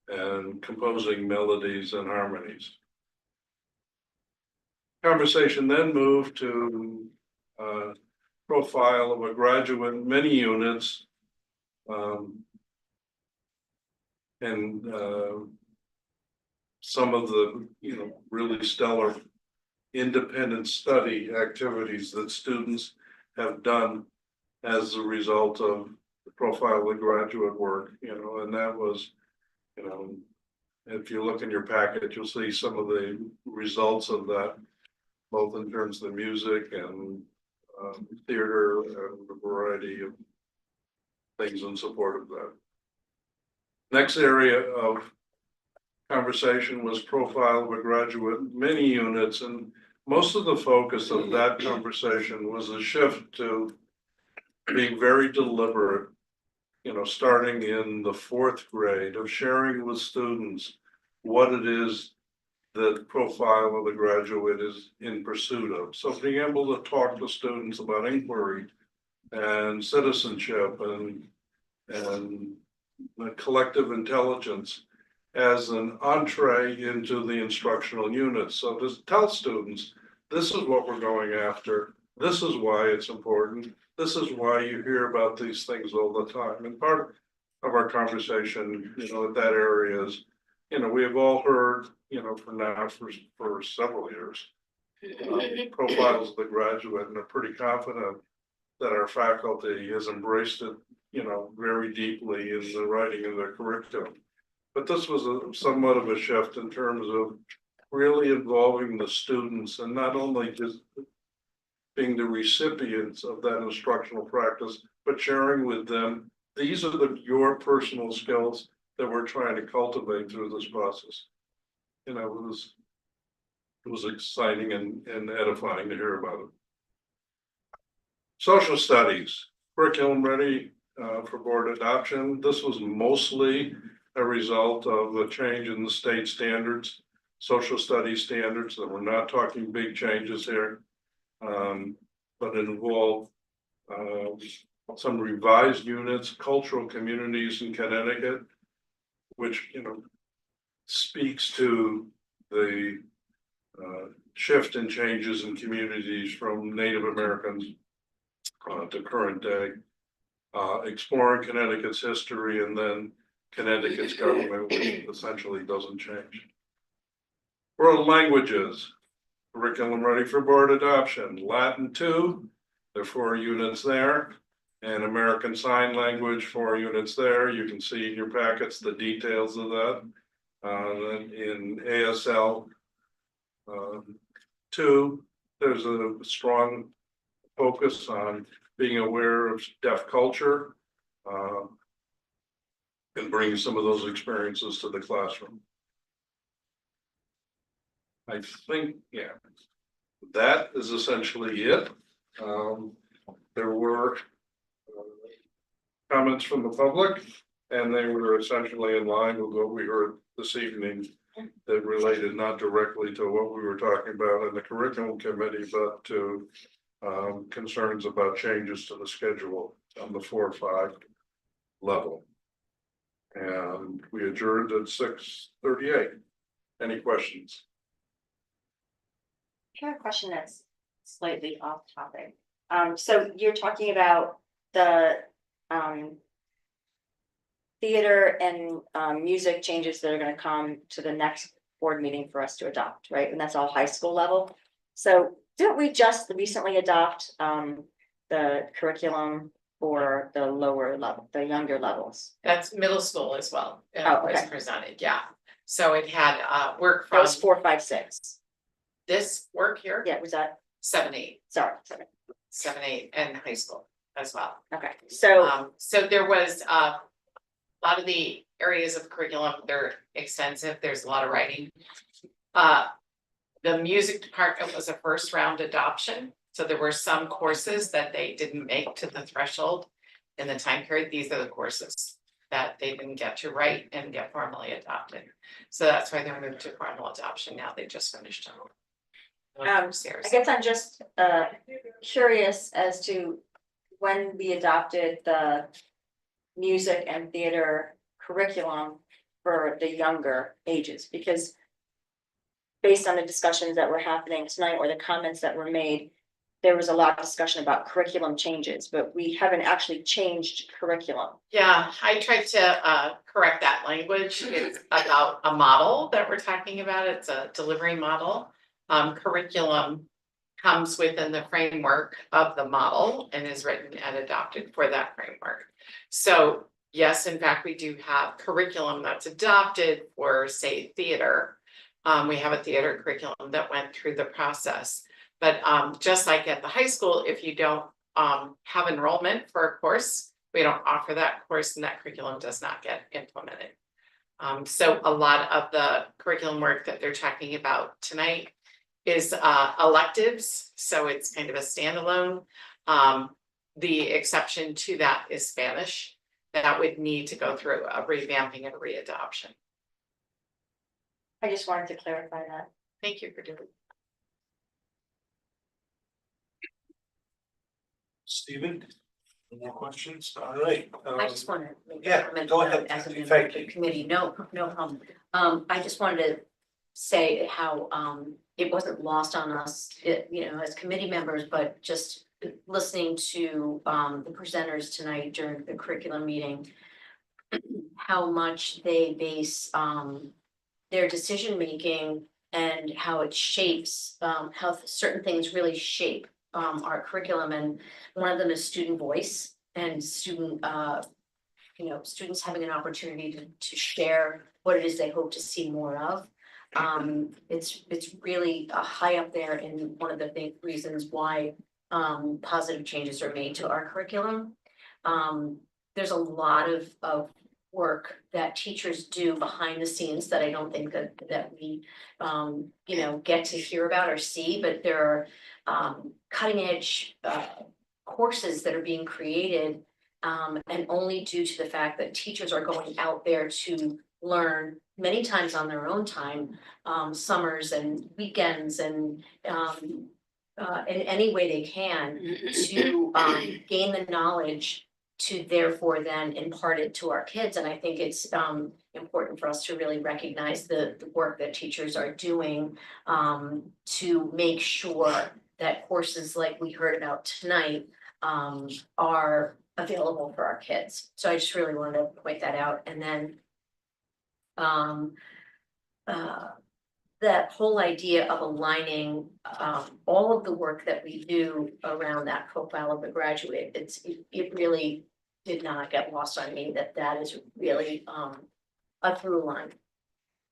and composing melodies and harmonies. Conversation then moved to profile of a graduate, many units, and some of the really stellar independent study activities that students have done as a result of the profile of the graduate work, and that was, if you look in your packet, you'll see some of the results of that, both in terms of the music and theater and a variety of things in support of that. Next area of conversation was profile of a graduate, many units, and most of the focus of that conversation was a shift to being very deliberate, starting in the 4th grade, of sharing with students what it is that profile of the graduate is in pursuit of. So being able to talk to students about inquiry and citizenship and the collective intelligence as an entree into the instructional units. So to tell students, this is what we're going after, this is why it's important, this is why you hear about these things all the time. And part of our conversation, at that area is, we have all heard, for several years, profiles of the graduate, and are pretty confident that our faculty has embraced it, very deeply in the writing of their curriculum. But this was somewhat of a shift in terms of really involving the students and not only just being the recipients of that instructional practice, but sharing with them, these are your personal skills that we're trying to cultivate through this process. It was exciting and edifying to hear about it. Social studies, curriculum ready for board adoption. This was mostly a result of a change in the state standards, social studies standards, that we're not talking big changes here, but it involved some revised units, cultural communities in Connecticut, which speaks to the shift in changes in communities from Native Americans to current day, exploring Connecticut's history and then Connecticut's government, which essentially doesn't change. World languages, curriculum ready for board adoption. Latin 2, there are 4 units there, and American Sign Language, 4 units there. You can see in your packets the details of that. In ASL 2, there's a strong focus on being aware of deaf culture and bringing some of those experiences to the classroom. I think, yeah. that is essentially it. There were comments from the public, and they were essentially in line with what we heard this evening that related not directly to what we were talking about in the curriculum committee, but to concerns about changes to the schedule on the 4-5 level. And we adjourned at 6:38. Any questions? I have a question that's slightly off topic. So you're talking about the theater and music changes that are gonna come to the next board meeting for us to adopt, right? And that's all high school level. So didn't we just recently adopt the curriculum for the lower level, the younger levels? That's middle school as well. Oh, Was okay. presented, yeah. So it had work That from was 4, 5, 6. this work here, Yeah, was that, 7, 8, sorry. 7, 8, and high school as well. Okay, so So there was a lot of the areas of curriculum, they're extensive, there's a lot of writing. The music department was a first round adoption, so there were some courses that they didn't make to the threshold in the time period. These are the courses that they didn't get to write and get formally adopted. So that's why they're moved to formal adoption now. They just finished them. I guess I'm just curious as to when we adopted the music and theater curriculum for the younger ages, because based on the discussions that were happening tonight or the comments that were made, there was a lot of discussion about curriculum changes, but we haven't actually changed curriculum. Yeah, I tried to correct that language. It's about a model that we're talking about. It's a delivery model. Curriculum comes within the framework of the model and is written and adopted for that framework. So yes, in fact, we do have curriculum that's adopted for, say, theater. We have a theater curriculum that went through the process. But just like at the high school, if you don't have enrollment for a course, we don't offer that course and that curriculum does not get implemented. So a lot of the curriculum work that they're talking about tonight is electives, so it's kind of a standalone. The exception to that is Spanish. That would need to go through a revamping and readoption. I just wanted to clarify that. Thank you for doing it. Stephen, any more questions? All right. I just want to make a yeah, comment go ahead. as a member Thank of the you. committee, no problem. I just wanted to say how it wasn't lost on us, as committee members, but just listening to the presenters tonight during the curriculum meeting, how much they base their decision-making and how it shapes, how certain things really shape our curriculum, and one of them is student voice and student, students having an opportunity to share what it is they hope to see more of. It's really high up there in one of the big reasons why positive changes are made to our curriculum. There's a lot of work that teachers do behind the scenes that I don't think that we get to hear about or see, but there are cutting edge courses that are being created, and only due to the fact that teachers are going out there to learn many times on their own time, summers and weekends and in any way they can to gain the knowledge to therefore then impart it to our kids. And I think it's important for us to really recognize the work that teachers are doing to make sure that courses like we heard about tonight are available for our kids. So I just really wanted to point that out. And then that whole idea of aligning all of the work that we do around that profile of the graduate, it really did not get lost on me that is really a through line.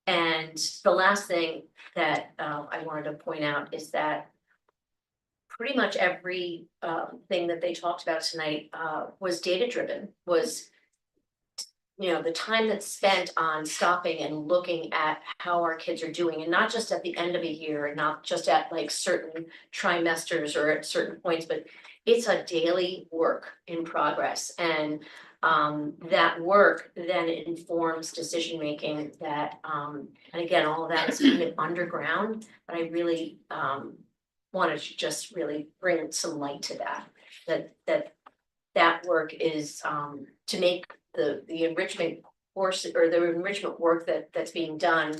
And the last thing that I wanted to point out is that pretty much every thing that they talked about tonight was data driven, was you know, the time that's spent on stopping and looking at how our kids are doing, and not just at the end of a year, and not just at like certain trimesters or at certain points, but it's a daily work in progress. And that work then informs decision making that, and again, all of that is kind of underground, but I really wanted to just really bring some light to that work is to make the enrichment course or the enrichment work that's being done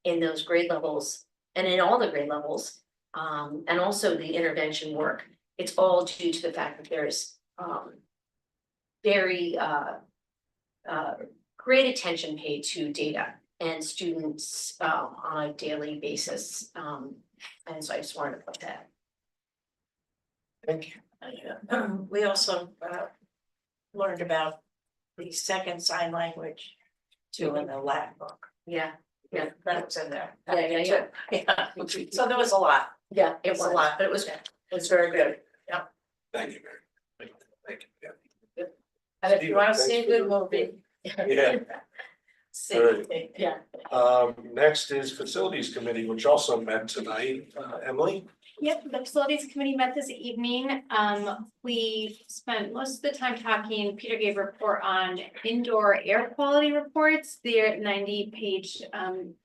in those grade levels and in all the grade levels, and also the intervention work. It's all due to the fact that there's very great attention paid to data and students on a daily basis. And so I just wanted to put that. Thank you. We also learned about the second sign language too in the Latin book. Yeah, yeah. That was in there. Yeah. Yeah. So there was a lot. Yeah, it It's was a lot. but it was very good. Yeah. Thank you, Mary. Thank you. Yeah. And if you want to see a good movie. Yeah. See. All right. Yeah. Next is Facilities Committee, which also met tonight. Emily? Yep, the facilities committee met this evening. We spent most of the time talking, Peter gave a report on indoor air quality reports. They're 90-page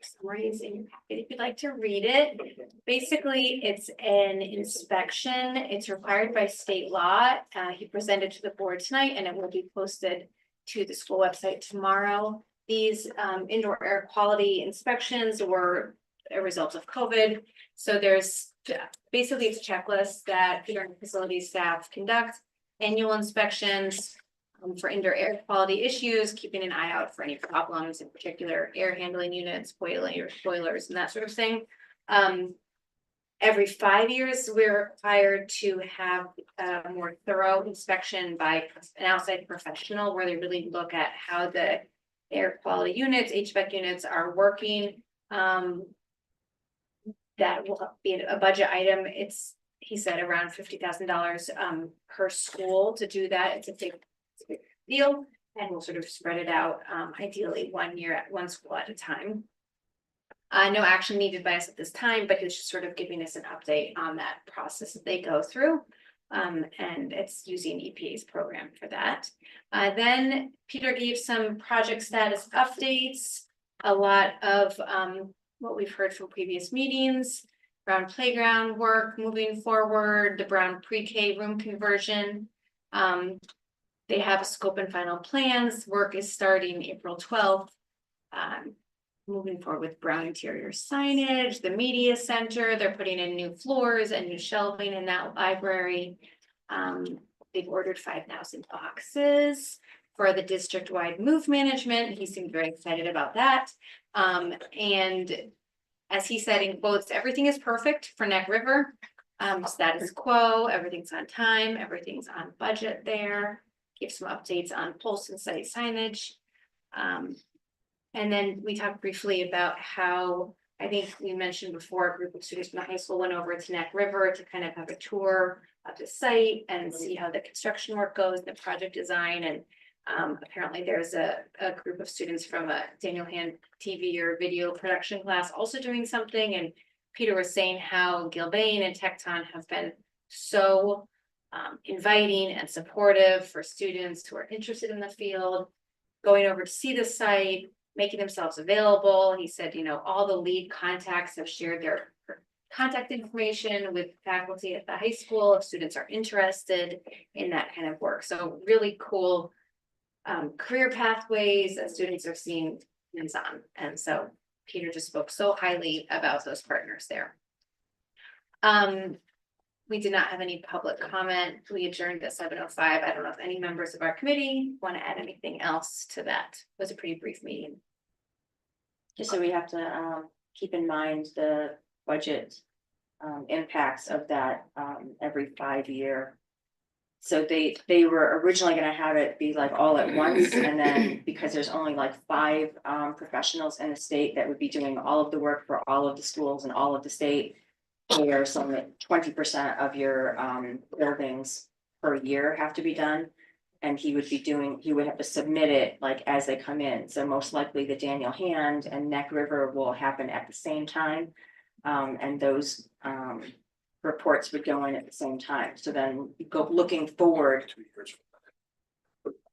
summaries in your packet if you'd like to read it. Basically, it's an inspection. It's required by state law. He presented to the board tonight and it will be posted to the school website tomorrow. These indoor air quality inspections were a result of COVID. So there's basically it's a checklist that Peter and facilities staff conduct annual inspections for indoor air quality issues, keeping an eye out for any problems, in particular air handling units, boilers, and that sort of thing. Every 5 years, we're required to have a more thorough inspection by an outside professional where they really look at how the air quality units, HVAC units are working. That will be a budget item. It's, he said, around $50,000 per school to do that. It's a big deal, and we'll sort of spread it out, ideally 1 year at one school at a time. No action needed by us at this time, but he's just sort of giving us an update on that process that they go through. And it's using EPA's program for that. Then Peter gave some project status updates, a lot of what we've heard from previous meetings, Brown playground work moving forward, the Brown pre-K room conversion. They have a scope and final plans. Work is starting April 12th. Moving forward with Brown interior signage, the media center, they're putting in new floors and new shelving in that library. They've ordered 5,000 boxes for the district-wide move management. He seemed very excited about that. And as he said in quotes, everything is perfect for Neck River. Status quo, everything's on time, everything's on budget there. Give some updates on pulse and site signage. And then we talked briefly about how, I think we mentioned before, a group of students from the high school went over to Neck River to kind of have a tour of the site and see how the construction work goes, the project design. And apparently there's a group of students from a Daniel Hand TV or video production class also doing something. And Peter was saying how Gilbane and Tecton have been so inviting and supportive for students who are interested in the field, going over to see the site, making themselves available. He said, you know, all the lead contacts have shared their contact information with faculty at the high school if students are interested in that kind of work. So really cool career pathways that students are seeing hands-on. And so Peter just spoke so highly about those partners there. We did not have any public comment. We adjourned at 7:05. I don't know if any members of our committee want to add anything else to that. It was a pretty brief meeting. Just so we have to keep in mind the budget impacts of that every 5 year. So they were originally going to have it be like all at once, and then because there's only like 5 professionals in the state that would be doing all of the work for all of the schools and all of the state, where some 20% of your buildings per year have to be done. And he would have to submit it like as they come in. So most likely the Daniel Hand and Neck River will happen at the same time. And those reports would go in at the same time. So then looking forward,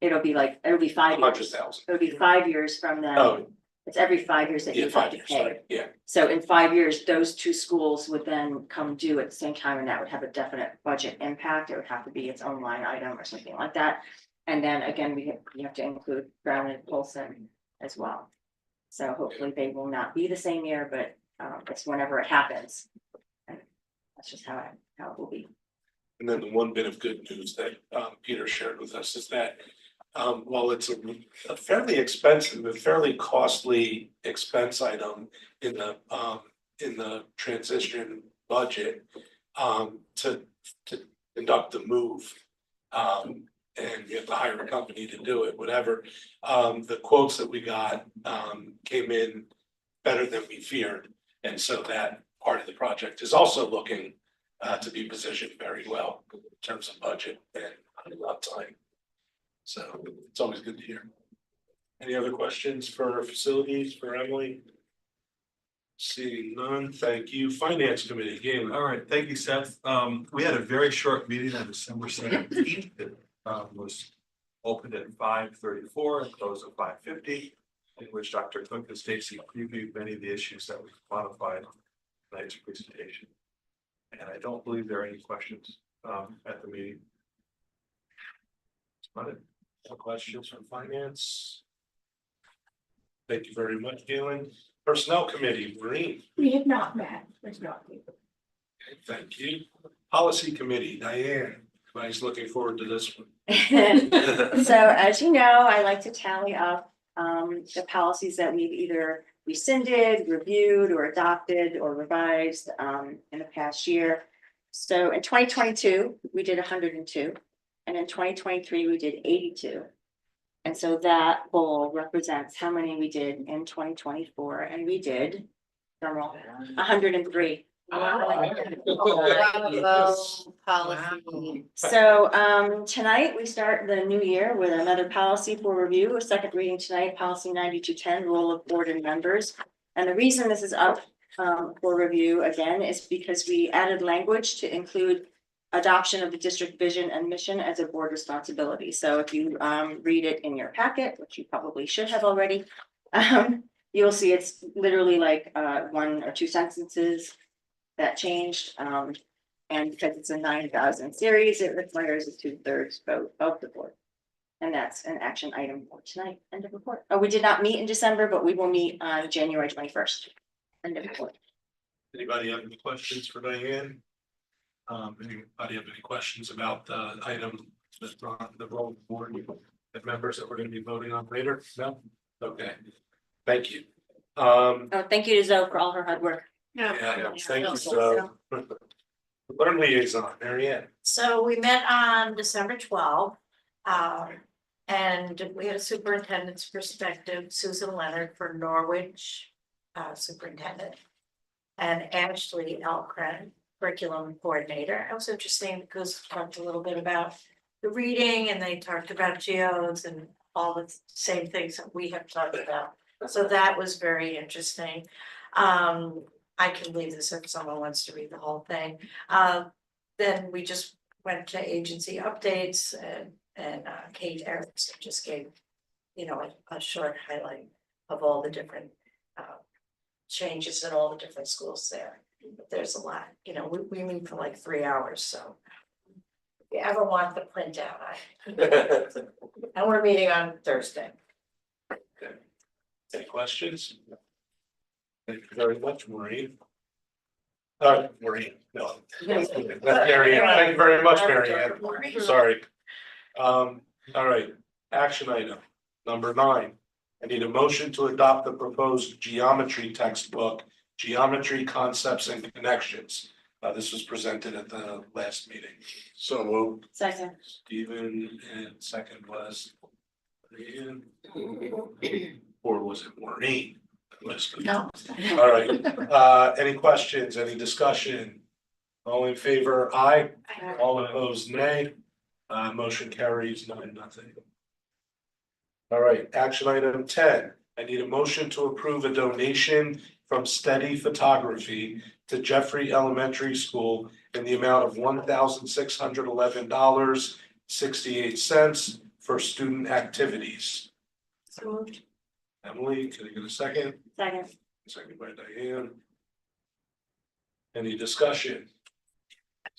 it'll be 5 years. 100,000. It'll be 5 years from then. Oh. It's every 5 years that Yeah, you have 5 to years, pay. sorry, yeah. So in 5 years, those two schools would then come due at the same time, and that would have a definite budget impact. It would have to be its own line item or something like that. And then again, you have to include Brown and Polson as well. So hopefully they will not be the same year, but it's whenever it happens. And that's just how it will be. And then the one bit of good news that Peter shared with us is that while it's a fairly expensive, a fairly costly expense item in the transition budget to conduct the move. And you have to hire a company to do it, whatever. The quotes that we got came in better than we feared. And so that part of the project is also looking to be positioned very well in terms of budget and time. So it's always good to hear. Any other questions for facilities for Emily? Seeing none, thank you. Finance Committee, Galen. All right, thank you, Seth. We had a very short meeting on December 17th. It was opened at 5:34 and closed at 5:50, in which Dr. Cook and Stacy previewed many of the issues that we modified in tonight's presentation. And I don't believe there are any questions at the meeting. No questions from finance? Thank you very much, Galen. Personnel Committee, Maureen. We have not met, there's not. Okay, thank you. Policy Committee, Diane. Everybody's looking forward to this one. So as you know, I like to tally up the policies that we've either rescinded, reviewed, or adopted or revised in the past year. So in 2022, we did 102, and in 2023, we did 82. And so that bowl represents how many we did in 2024, and we did, drum roll, 103. So tonight we start the new year with another policy for review, a second reading tonight, policy 9210, role of board and members. And the reason this is up for review again is because we added language to include adoption of the district vision and mission as a board responsibility. So if you read it in your packet, which you probably should have already, you'll see it's literally like 1 or 2 sentences that changed. And because it's a 9,000 series, it requires a 2/3 vote of the board. And that's an action item for tonight. End of report. Oh, we did not meet in December, but we will meet on January 21st. End of report. Anybody have any questions for Diane? Anybody have any questions about the item that's on the role of board and members that we're going to be voting on later? No? Okay. Thank you. Oh, thank you to Zoe for all her hard work. Yeah, thank you. So, learn liaison, Marianne. So we met on December 12th. And we had a superintendent's perspective, Susan Leonard for Norwich superintendent. And Ashley Alcren, curriculum coordinator. It was interesting because we talked a little bit about the reading and they talked about geos and all the same things that we have talked about. So that was very interesting. I can leave this if someone wants to read the whole thing. Then we just went to agency updates and Kate Erickson just gave, a short highlight of all the different changes in all the different schools there. But there's a lot, we meet for like 3 hours, so. If you ever want the printout, and we're meeting on Thursday. Any questions? Thank you very much, Maureen. Maureen, no. That's Marianne. Thank you very much, Marianne. Sorry. All right, action item number 9. I need a motion to adopt the proposed geometry textbook, Geometry Concepts and Connections. This was presented at the last meeting. So moved. Second. Stephen, and second was Marianne. Or was it Maureen? No. All right, any questions, any discussion? All in favor, aye. All opposed, nay. Motion carries 9-0. All right, action item 10. I need a motion to approve a donation from Steady Photography to Jeffrey Elementary School in the amount of $1,611.68 for student activities. So moved. Emily, can I get a second? Second. Second by Diane. Any discussion?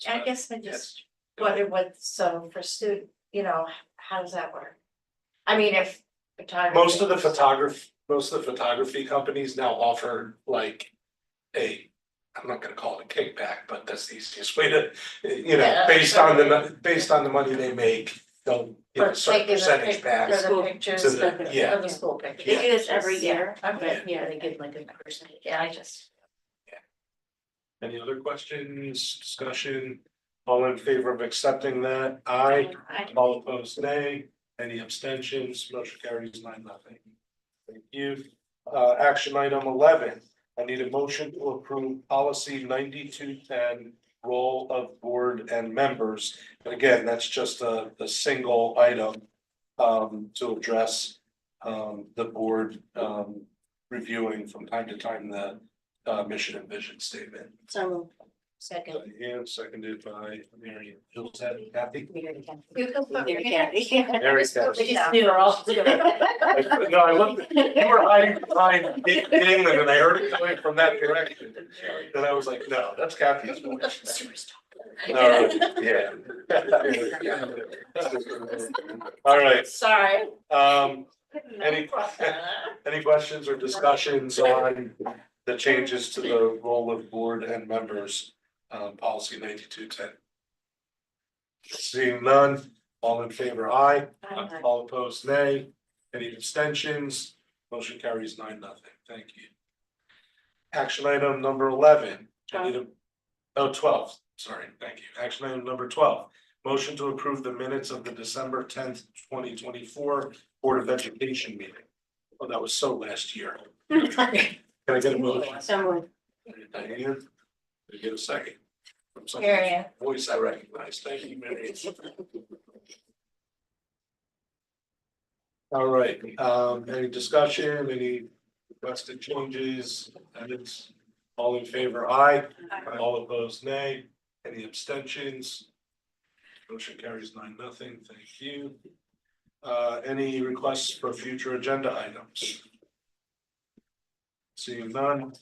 I guess I just wonder what, so for student, you know, how does that work? I mean, if. Most of the photography companies now offer like I'm not gonna call it a kickback, but that's the easiest way to, Yeah, based on the money they make, they'll give a certain percentage back. For the pictures, to the- yeah. of the school pictures. They do this every year. Okay, yeah, they give like a percentage, yeah, I just. Any other questions, discussion? All in favor of accepting that? Aye. All opposed, nay. Any abstentions? Motion carries 9-0. Thank you. Action item 11. I need a motion to approve policy 9210, role of board and members. And again, that's just a single item to address the board reviewing from time to time the mission and vision statement. So. Second. And seconded by Mary. Who's that, Kathy? You can put Mary Kathy. Mary Kathy. We just knew her all together. No, I looked, you were hiding behind England and I heard it coming from that direction. And I was like, no, that's Kathy's voice. Yeah. All right, Sorry. any questions or discussions on the changes to the role of board and members, policy 9210? Seeing none, all in favor, aye. All opposed, nay. Any abstentions? Motion carries 9-0. Thank you. Action item number 11. I need a, 12, sorry, thank you. Action item number 12. Motion to approve the minutes of the December 10th, 2024 Board of Education meeting. Oh, that was so last year. Can I get a motion? Someone. Diane, can I get a second? From some Marion. voice I recognize. Thank you, Mary. All right, any discussion, any requested changes, edits? All in favor, aye. All opposed, nay. Any abstentions? Motion carries 9-0. Thank you. Any requests for future agenda items? Seeing none,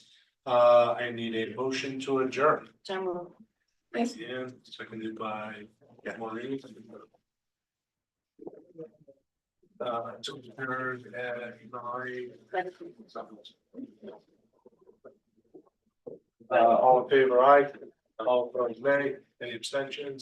I need a motion to adjourn. So. And seconded by Maureen. To adjourn at 9. All in favor, aye. All opposed, nay. Any abstentions?